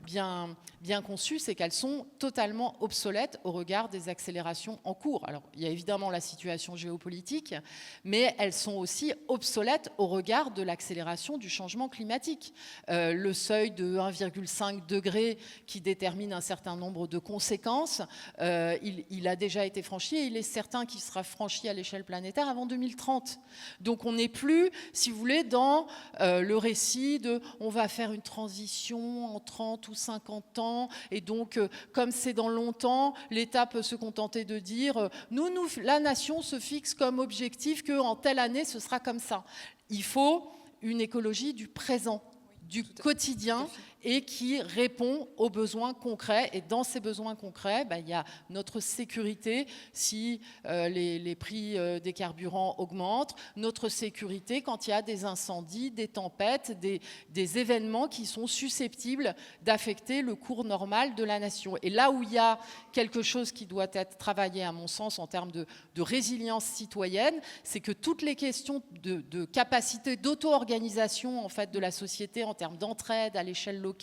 bien conçues, c'est qu'elles sont totalement obsolètes au regard des accélérations en cours. Alors, il y a évidemment la situation géopolitique, mais elles sont aussi obsolètes au regard de l'accélération du changement climatique. Le seuil de 1,5 degré qui détermine un certain nombre de conséquences, il a déjà été franchi, et il est certain qu'il sera franchi à l'échelle planétaire avant 2030. Donc on n'est plus, si vous voulez, dans le récit de on va faire une transition en 30 ou 50 ans, et donc comme c'est dans longtemps, l'État peut se contenter de dire la nation se fixe comme objectif qu'en telle année ce sera comme ça. Il faut une écologie du présent, du quotidien, et qui répond aux besoins concrets. Et dans ces besoins concrets, il y a notre sécurité si les prix des carburants augmentent, notre sécurité quand il y a des incendies, des tempêtes, des événements qui sont susceptibles d'affecter le cours normal de la nation. Et là où il y a quelque chose qui doit être travaillé, à mon sens, en termes de résilience citoyenne, c'est que toutes les questions de capacité d'auto-organisation en fait, de la société en termes d'entraide à l'échelle locale,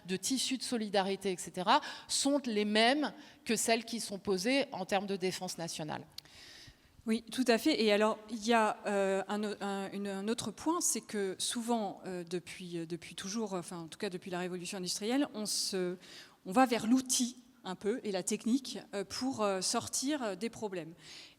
de tissus de solidarité, etc., sont les mêmes que celles qui sont posées en termes de défense nationale. Oui, tout à fait. Et alors, il y a un autre point, c'est que souvent, depuis toujours, enfin en tout cas depuis la révolution industrielle, on va vers l'outil un peu et la technique pour sortir des problèmes.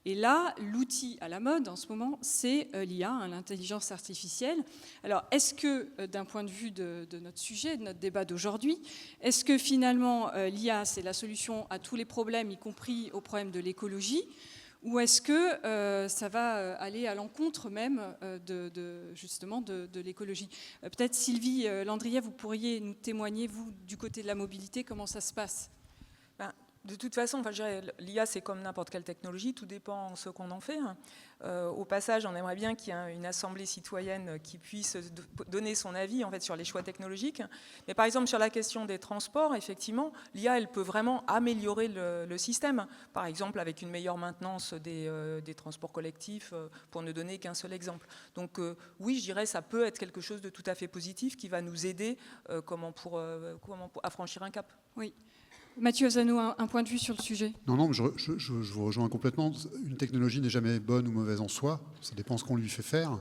Et là, l'outil à la mode en ce moment, c'est l'IA, l'intelligence artificielle. Alors, est-ce que, d'un point de vue de notre sujet, de notre débat d'aujourd'hui, est-ce que finalement l'IA, c'est la solution à tous les problèmes, y compris aux problèmes de l'écologie, ou est-ce que ça va aller à l'encontre même justement de l'écologie ? Peut-être Sylvie Landriet, vous pourriez nous témoigner, vous, du côté de la mobilité, comment ça se passe ? De toute façon, je dirais, l'IA, c'est comme n'importe quelle technologie, tout dépend de ce qu'on en fait. Au passage, on aimerait bien qu'il y ait une assemblée citoyenne qui puisse donner son avis en fait, sur les choix technologiques. Mais par exemple, sur la question des transports, effectivement, l'IA, elle peut vraiment améliorer le système. Par exemple, avec une meilleure maintenance des transports collectifs, pour ne donner qu'un seul exemple. Donc oui, je dirais ça peut être quelque chose de tout à fait positif qui va nous aider pour affranchir un cap. Oui. Mathieu Ozano, un point de vue sur le sujet ? Non, mais je vous rejoins complètement. Une technologie n'est jamais bonne ou mauvaise en soi. Ça dépend ce qu'on lui fait faire.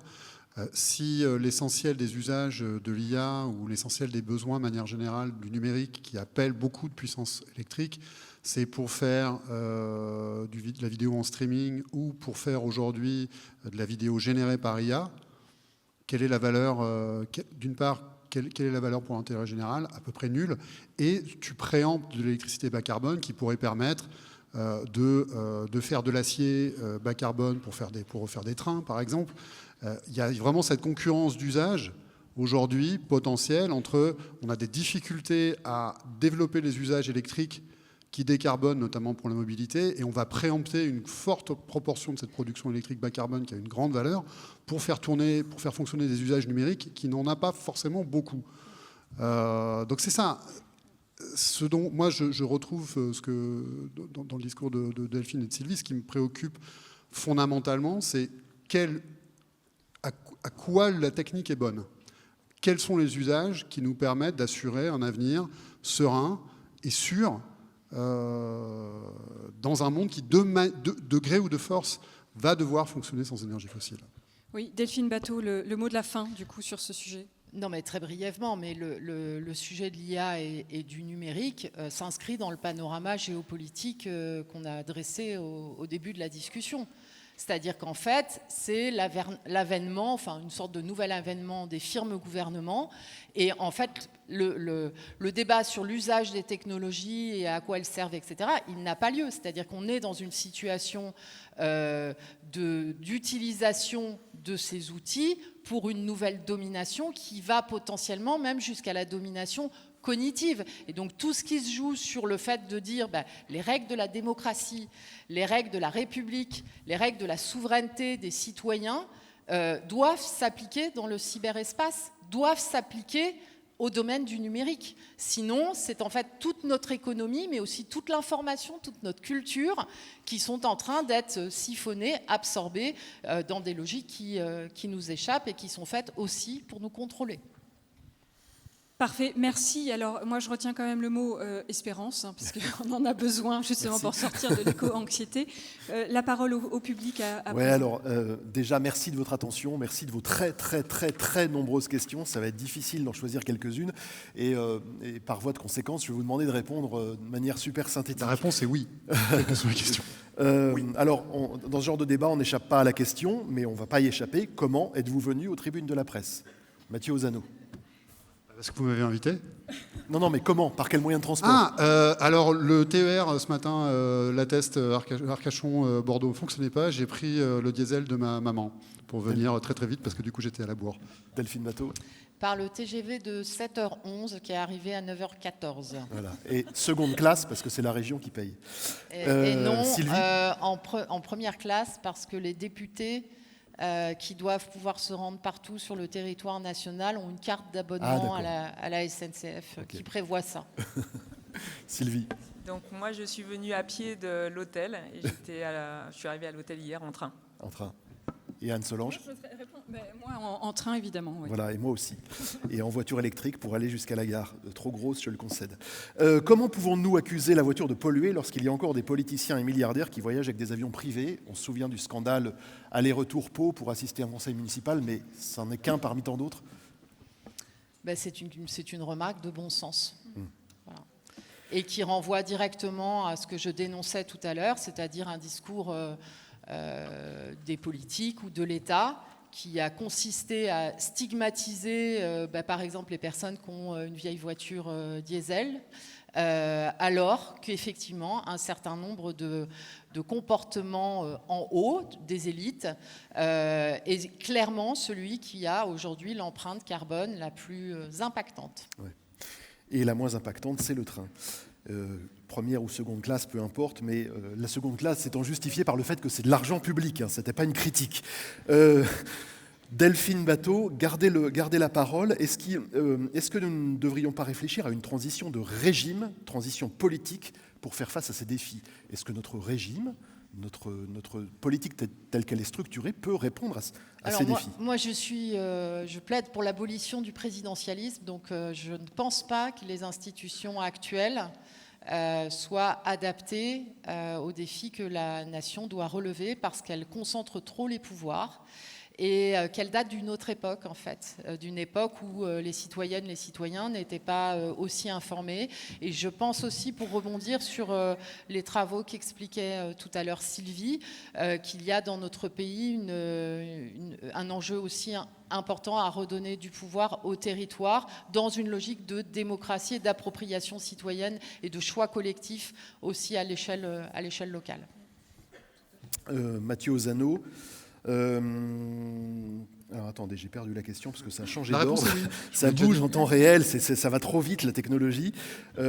Si l'essentiel des usages de l'IA ou l'essentiel des besoins de manière générale du numérique qui appelle beaucoup de puissance électrique, c'est pour faire de la vidéo en streaming ou pour faire aujourd'hui de la vidéo générée par IA, quelle est la valeur d'une part, quelle est la valeur pour l'intérêt général ? À peu près nulle. Et tu préemptes de l'électricité bas carbone qui pourrait permettre de faire de l'acier bas carbone pour refaire des trains, par exemple. Il y a vraiment cette concurrence d'usage aujourd'hui potentielle entre... On a des difficultés à développer les usages électriques qui décarbonent, notamment pour la mobilité, et on va préempter une forte proportion de cette production électrique bas carbone qui a une grande valeur pour faire fonctionner des usages numériques qui n'en a pas forcément beaucoup. Donc c'est ça. Ce dont moi je retrouve dans le discours de Delphine et de Sylvie, ce qui me préoccupe fondamentalement, c'est à quoi la technique est bonne. Quels sont les usages qui nous permettent d'assurer un avenir serein et sûr dans un monde qui, de gré ou de force, va devoir fonctionner sans énergie fossile. Oui, Delphine Batho, le mot de la fin, du coup, sur ce sujet. Non, mais très brièvement, mais le sujet de l'IA et du numérique s'inscrit dans le panorama géopolitique qu'on a dressé au début de la discussion. C'est-à-dire qu'en fait, c'est l'avènement, enfin une sorte de nouvel avènement des firmes-gouvernements. Et en fait, le débat sur l'usage des technologies et à quoi elles servent, etc., il n'a pas lieu. C'est-à-dire qu'on est dans une situation d'utilisation de ces outils pour une nouvelle domination qui va potentiellement même jusqu'à la domination cognitive. Et donc tout ce qui se joue sur le fait de dire les règles de la démocratie, les règles de la République, les règles de la souveraineté des citoyens doivent s'appliquer dans le cyberespace, doivent s'appliquer au domaine du numérique. Sinon, c'est en fait toute notre économie, mais aussi toute l'information, toute notre culture qui sont en train d'être siphonnées, absorbées dans des logiques qui nous échappent et qui sont faites aussi pour nous contrôler. Parfait, merci. Alors, moi, je retiens quand même le mot espérance, parce qu'on en a besoin justement pour sortir de l'éco-anxiété. La parole au public. Oui, alors, déjà, merci de votre attention, merci de vos très, très, très, très nombreuses questions. Ça va être difficile d'en choisir quelques-unes. Et par voie de conséquence, je vais vous demander de répondre de manière super synthétique. La réponse est oui, quelles que soient les questions. Oui. Alors, dans ce genre de débat, on n'échappe pas à la question, mais on ne va pas y échapper. Comment êtes-vous venu aux tribunes de la presse ? Mathieu Ozano. Est-ce que vous m'avez invité ? Non, mais comment ? Par quel moyen de transport ? Alors le TER ce matin, l'Atteste Arcachon-Bordeaux ne fonctionnait pas. J'ai pris le diesel de ma maman pour venir très très vite parce que du coup j'étais à la bourre. Delphine Batho. Par le TGV de 7h11 qui est arrivé à 9h14. Voilà. Et seconde classe parce que c'est la région qui paye. Et non, Sylvie en première classe parce que les députés qui doivent pouvoir se rendre partout sur le territoire national ont une carte d'abonnement à la SNCF qui prévoit ça. Sylvie. Donc moi je suis venue à pied de l'hôtel et je suis arrivée à l'hôtel hier en train. En train. Et Anne-Solange ? Moi, en train, évidemment. Oui. Voilà, et moi aussi. Et en voiture électrique pour aller jusqu'à la gare. Trop grosse, je le concède. Comment pouvons-nous accuser la voiture de polluer lorsqu'il y a encore des politiciens et milliardaires qui voyagent avec des avions privés ? On se souvient du scandale aller-retour Pau pour assister à un conseil municipal, mais ça n'est qu'un parmi tant d'autres. C'est une remarque de bon sens. Voilà. et qui renvoie directement à ce que je dénonçais tout à l'heure, c'est-à-dire un discours des politiques ou de l'État qui a consisté à stigmatiser, par exemple, les personnes qui ont une vieille voiture diesel, alors qu'effectivement, un certain nombre de comportements en haut des élites est clairement celui qui a aujourd'hui l'empreinte carbone la plus impactante. Ouais. Et la moins impactante, c'est le train. Première ou seconde classe, peu importe, mais la seconde classe étant justifiée par le fait que c'est de l'argent public, hein, ce n'était pas une critique. Delphine Batho, gardez la parole. Est-ce que nous ne devrions pas réfléchir à une transition de régime, transition politique, pour faire face à ces défis? Est-ce que notre régime, notre politique telle qu'elle est structurée, peut répondre à ces défis? Moi, je plaide pour l'abolition du présidentialisme, donc je ne pense pas que les institutions actuelles soient adaptées aux défis que la nation doit relever, parce qu'elles concentrent trop les pouvoirs. Et qu'elle date d'une autre époque, en fait, d'une époque où les citoyennes, les citoyens n'étaient pas aussi informés. Et je pense aussi, pour rebondir sur les travaux qu'expliquait tout à l'heure Sylvie, qu'il y a dans notre pays un enjeu aussi important à redonner du pouvoir au territoire dans une logique de démocratie et d'appropriation citoyenne et de choix collectifs aussi à l'échelle locale. Mathieu Ozano. Alors attendez, j'ai perdu la question parce que ça a changé d'ordre. Oui. Ça bouge en temps réel, ça va trop vite la technologie. Oui,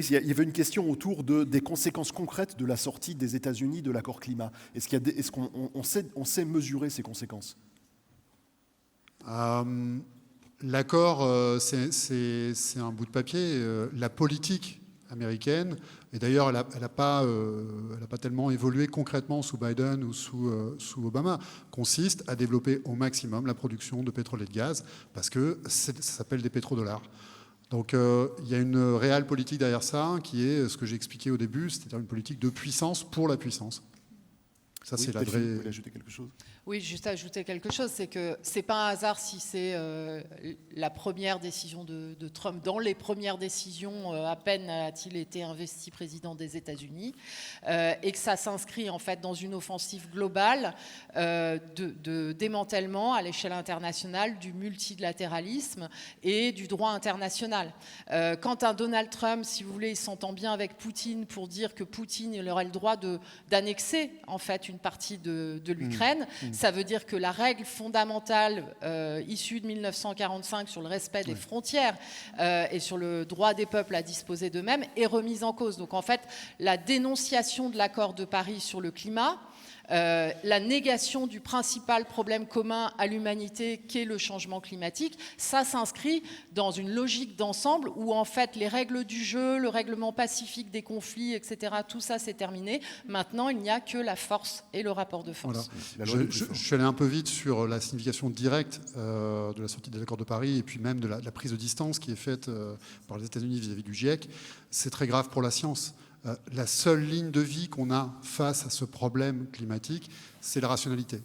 il y avait une question autour des conséquences concrètes de la sortie des États-Unis de l'accord climat. Est-ce qu'on sait mesurer ces conséquences? L'accord, c'est un bout de papier. La politique américaine, et d'ailleurs elle n'a pas tellement évolué concrètement sous Biden ou sous Obama, consiste à développer au maximum la production de pétrole et de gaz, parce que ça s'appelle des pétrodollars. Donc il y a une réelle politique derrière ça, qui est ce que j'ai expliqué au début, c'est-à-dire une politique de puissance pour la puissance. Ça, c'est la vraie... Vous voulez ajouter quelque chose? Oui, juste ajouter quelque chose, c'est que c'est pas un hasard si c'est la première décision de Trump. Dans les premières décisions, à peine a-t-il été investi président des États-Unis, et que ça s'inscrit en fait dans une offensive globale de démantèlement à l'échelle internationale du multilatéralisme et du droit international. Quand un Donald Trump, si vous voulez, s'entend bien avec Poutine pour dire que Poutine il aurait le droit d'annexer en fait une partie de l'Ukraine, ça veut dire que la règle fondamentale issue de 1945 sur le respect des frontières et sur le droit des peuples à disposer d'eux-mêmes est remise en cause. Donc en fait, la dénonciation de l'accord de Paris sur le climat, la négation du principal problème commun à l'humanité qu'est le changement climatique, ça s'inscrit dans une logique d'ensemble où en fait les règles du jeu, le règlement pacifique des conflits, etc., tout ça c'est terminé. Maintenant, il n'y a que la force et le rapport de force. Voilà. Je suis allé un peu vite sur la signification directe de la sortie de l'accord de Paris et puis même de la prise de distance qui est faite par les États-Unis vis-à-vis du GIEC. C'est très grave pour la science. La seule ligne de vie qu'on a face à ce problème climatique, c'est la rationalité.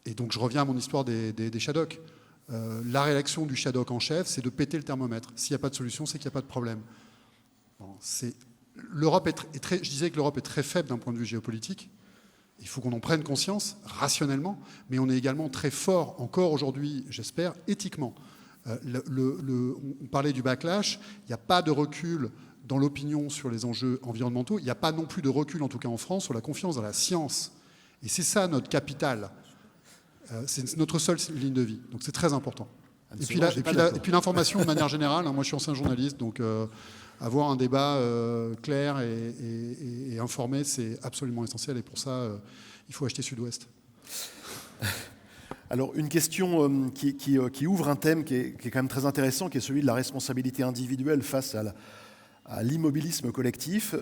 Et donc je reviens à mon histoire des Shadocks. La réaction du Shadok en chef, c'est de péter le thermomètre. S'il n'y a pas de solution, c'est qu'il n'y a pas de problème. Bon, je disais que l'Europe est très faible d'un point de vue géopolitique. Il faut qu'on en prenne conscience rationnellement, mais on est également très fort, encore aujourd'hui, j'espère, éthiquement. On parlait du backlash, il n'y a pas de recul dans l'opinion sur les enjeux environnementaux. Il n'y a pas non plus de recul, en tout cas en France, sur la confiance dans la science. Et c'est ça notre capital. C'est notre seule ligne de vie. Donc c'est très important. Et puis l'information de manière générale. Moi, je suis ancien journaliste, donc avoir un débat clair et informé, c'est absolument essentiel. Et pour ça, il faut acheter Sud-Ouest. Alors, une question qui ouvre un thème qui est quand même très intéressant, qui est celui de la responsabilité individuelle face à l'immobilisme collectif.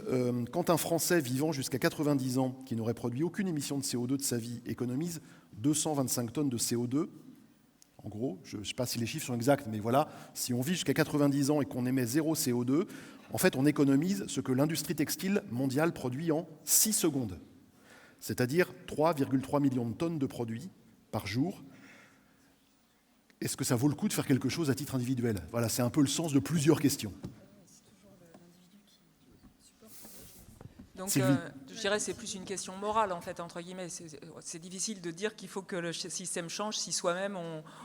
Quand un Français vivant jusqu'à 90 ans, qui n'aurait produit aucune émission de CO2 de sa vie, économise 225 tonnes de CO2, en gros, je ne sais pas si les chiffres sont exacts, mais voilà, si on vit jusqu'à 90 ans et qu'on émet 0 CO2, en fait, on économise ce que l'industrie textile mondiale produit en 6 secondes, c'est-à-dire 3,3 millions de tonnes de produits par jour. Est-ce que ça vaut le coup de faire quelque chose à titre individuel? Voilà, c'est un peu le sens de plusieurs questions. Donc, Sylvie. je dirais que c'est plus une question morale, en fait, entre guillemets. C'est difficile de dire qu'il faut que le système change si soi-même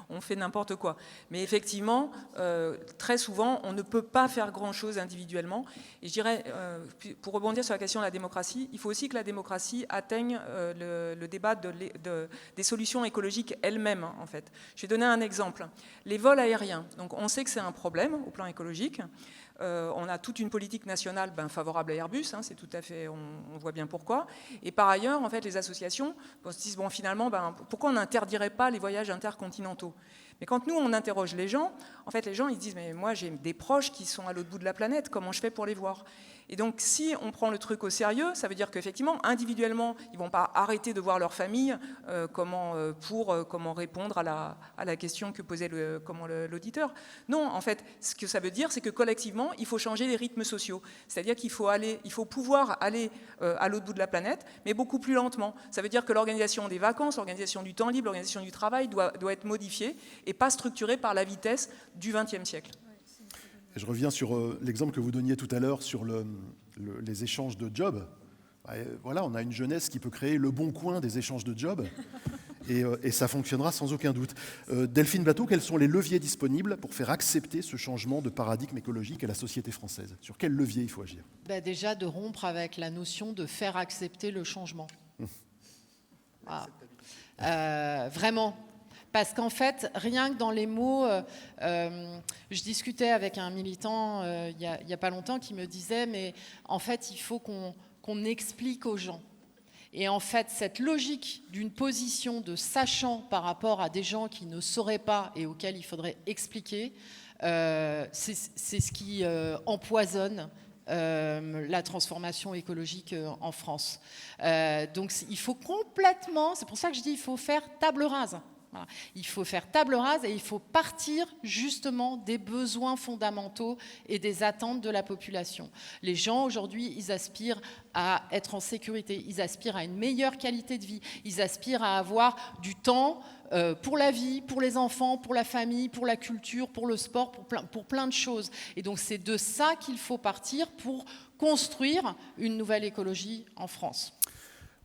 on fait n'importe quoi. Mais effectivement, très souvent, on ne peut pas faire grand-chose individuellement. Et je dirais, pour rebondir sur la question de la démocratie, il faut aussi que la démocratie atteigne le débat des solutions écologiques elles-mêmes, en fait. Je vais donner un exemple. Les vols aériens. Donc, on sait que c'est un problème au plan écologique. On a toute une politique nationale favorable à Airbus, c'est tout à fait, on voit bien pourquoi. Et par ailleurs, en fait, les associations se disent finalement, pourquoi on n'interdirait pas les voyages intercontinentaux? Mais quand nous on interroge les gens, en fait, les gens ils disent mais moi j'ai des proches qui sont à l'autre bout de la planète, comment je fais pour les voir? Et donc, si on prend le truc au sérieux, ça veut dire qu'effectivement, individuellement, ils ne vont pas arrêter de voir leur famille comment répondre à la question que posait l'auditeur. Non, en fait, ce que ça veut dire, c'est que collectivement, il faut changer les rythmes sociaux. C'est-à-dire qu'il faut pouvoir aller à l'autre bout de la planète, mais beaucoup plus lentement. Ça veut dire que l'organisation des vacances, l'organisation du temps libre, l'organisation du travail doit être modifiée et pas structurée par la vitesse du XXe siècle. Et je reviens sur l'exemple que vous donniez tout à l'heure sur les échanges de jobs. Voilà, on a une jeunesse qui peut créer le bon coin des échanges de jobs et ça fonctionnera sans aucun doute. Delphine Bateau, quels sont les leviers disponibles pour faire accepter ce changement de paradigme écologique à la société française? Sur quel levier il faut agir? Déjà de rompre avec la notion de faire accepter le changement. Vraiment. Parce qu'en fait, rien que dans les mots, je discutais avec un militant il n'y a pas longtemps qui me disait, mais en fait, il faut qu'on explique aux gens. Et en fait, cette logique d'une position de sachant par rapport à des gens qui ne sauraient pas et auxquels il faudrait expliquer, c'est ce qui empoisonne la transformation écologique en France. Donc, il faut complètement, c'est pour ça que je dis, il faut faire table rase. Voilà. Il faut faire table rase et il faut partir justement des besoins fondamentaux et des attentes de la population. Les gens aujourd'hui, ils aspirent à être en sécurité, ils aspirent à une meilleure qualité de vie, ils aspirent à avoir du temps pour la vie, pour les enfants, pour la famille, pour la culture, pour le sport, pour plein de choses. Et donc c'est de ça qu'il faut partir pour construire une nouvelle écologie en France.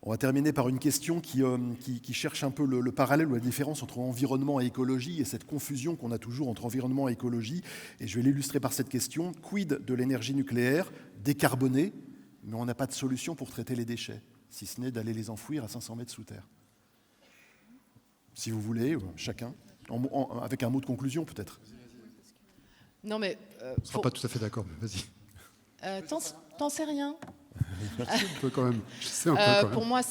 On va terminer par une question qui cherche un peu le parallèle ou la différence entre environnement et écologie et cette confusion qu'on a toujours entre environnement et écologie. Et je vais l'illustrer par cette question. Quid de l'énergie nucléaire décarbonée, mais on n'a pas de solution pour traiter les déchets, si ce n'est d'aller les enfouir à 500 mètres sous terre? Si vous voulez, chacun, avec un mot de conclusion peut-être. Non mais... On ne sera pas tout à fait d'accord, mais vas-y. T'en sais rien. Un peu quand même. Je sais un peu quand même. Pour moi,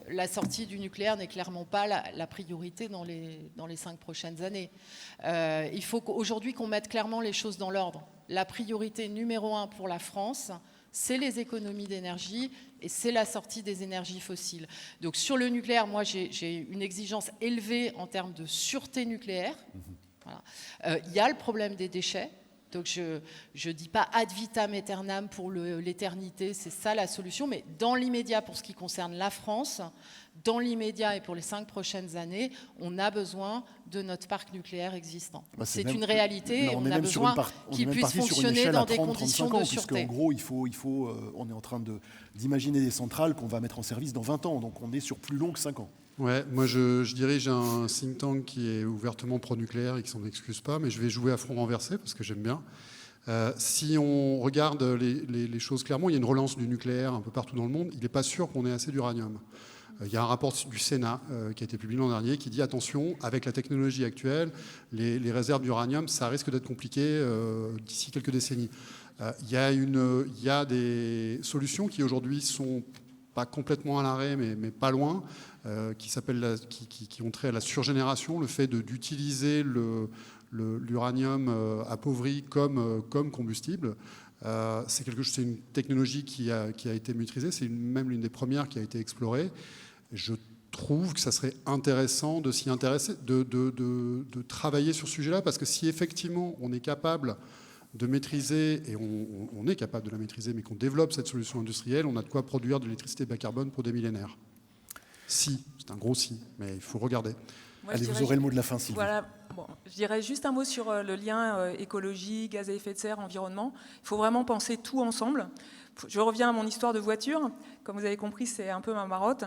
la sortie du nucléaire n'est clairement pas la priorité dans les 5 prochaines années. Il faut aujourd'hui qu'on mette clairement les choses dans l'ordre. La priorité numéro 1 pour la France, c'est les économies d'énergie et c'est la sortie des énergies fossiles. Donc sur le nucléaire, moi j'ai une exigence élevée en termes de sûreté nucléaire. Voilà. Il y a le problème des déchets. Donc je ne dis pas ad vitam aeternam pour l'éternité, c'est ça la solution, mais dans l'immédiat, pour ce qui concerne la France, dans l'immédiat et pour les 5 prochaines années, on a besoin de notre parc nucléaire existant. C'est une réalité et on a besoin qu'il puisse fonctionner dans des conditions de sûreté. En gros, on est en train d'imaginer des centrales qu'on va mettre en service dans 20 ans, donc on est sur plus long que 5 ans. Ouais, moi je dirige un think tank qui est ouvertement pro-nucléaire et qui s'en excuse pas, mais je vais jouer à front renversé parce que j'aime bien. Si on regarde les choses clairement, il y a une relance du nucléaire un peu partout dans le monde. Il n'est pas sûr qu'on ait assez d'uranium. Il y a un rapport du Sénat qui a été publié l'an dernier qui dit attention, avec la technologie actuelle, les réserves d'uranium, ça risque d'être compliqué d'ici quelques décennies. Il y a des solutions qui aujourd'hui sont pas complètement à l'arrêt, mais pas loin, qui ont trait à la surgénération, le fait d'utiliser l'uranium appauvri comme combustible. C'est une technologie qui a été maîtrisée, c'est même l'une des premières qui a été explorée. Je trouve que ça serait intéressant de s'y intéresser, de travailler sur ce sujet-là, parce que si effectivement on est capable de maîtriser, et on est capable de la maîtriser, mais qu'on développe cette solution industrielle, on a de quoi produire de l'électricité bas carbone pour des millénaires. Si, c'est un gros si, mais il faut regarder. Allez, vous aurez le mot de la fin, Sylvie. Voilà, bon, je dirais juste un mot sur le lien écologie, gaz à effet de serre, environnement. Il faut vraiment penser tout ensemble. Je reviens à mon histoire de voiture. Comme vous avez compris, c'est un peu ma marotte.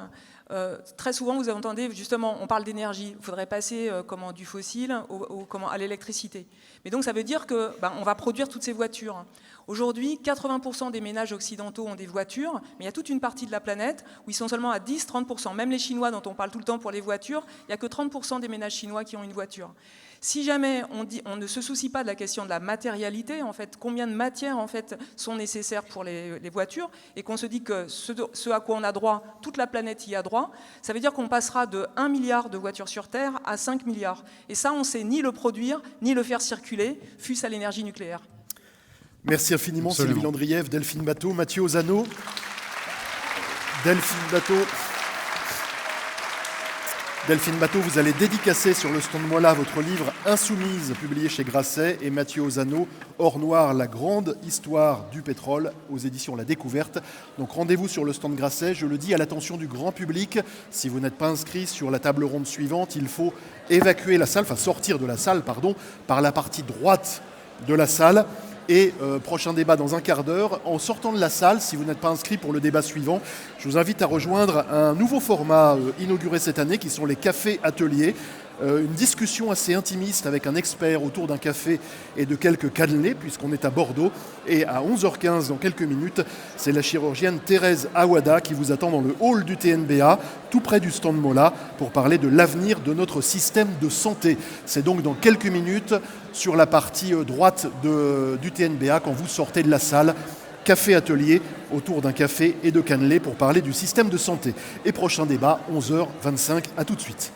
Très souvent, vous entendez, justement, on parle d'énergie. Il faudrait passer du fossile à l'électricité. Mais donc, ça veut dire qu'on va produire toutes ces voitures. Aujourd'hui, 80% des ménages occidentaux ont des voitures, mais il y a toute une partie de la planète où ils sont seulement à 10-30%. Même les Chinois, dont on parle tout le temps pour les voitures, il n'y a que 30% des ménages chinois qui ont une voiture. Si jamais on ne se soucie pas de la question de la matérialité, en fait, combien de matières en fait, sont nécessaires pour les voitures, et qu'on se dit que ce à quoi on a droit, toute la planète y a droit, ça veut dire qu'on passera de 1 milliard de voitures sur Terre à 5 milliards. Et ça, on ne sait ni le produire, ni le faire circuler, fût-ce à l'énergie nucléaire. Merci infiniment, Absolument. Sylvie Landrieff, Delphine Batteau, Mathieu Ozano. Delphine Batteau, vous allez dédicacer sur le stand Mola votre livre Insoumise, publié chez Grasset, et Mathieu Ozano, Or Noir, la grande histoire du pétrole, aux éditions La Découverte. Donc rendez-vous sur le stand Grasset, je le dis à l'attention du grand public. Si vous n'êtes pas inscrit sur la table ronde suivante, il faut évacuer la salle, sortir de la salle, par la partie droite de la salle. Et prochain débat dans un quart d'heure. En sortant de la salle, si vous n'êtes pas inscrit pour le débat suivant, je vous invite à rejoindre un nouveau format inauguré cette année qui sont les cafés ateliers. Une discussion assez intimiste avec un expert autour d'un café et de quelques cannelés, puisqu'on est à Bordeaux. Et à 11h15, dans quelques minutes, c'est la chirurgienne Thérèse Awada qui vous attend dans le hall du TNBA, tout près du stand Mola, pour parler de l'avenir de notre système de santé. C'est donc dans quelques minutes, sur la partie droite du TNBA, quand vous sortez de la salle. Café atelier autour d'un café et de cannelés pour parler du système de santé. Et prochain débat, 11h25, à tout de suite.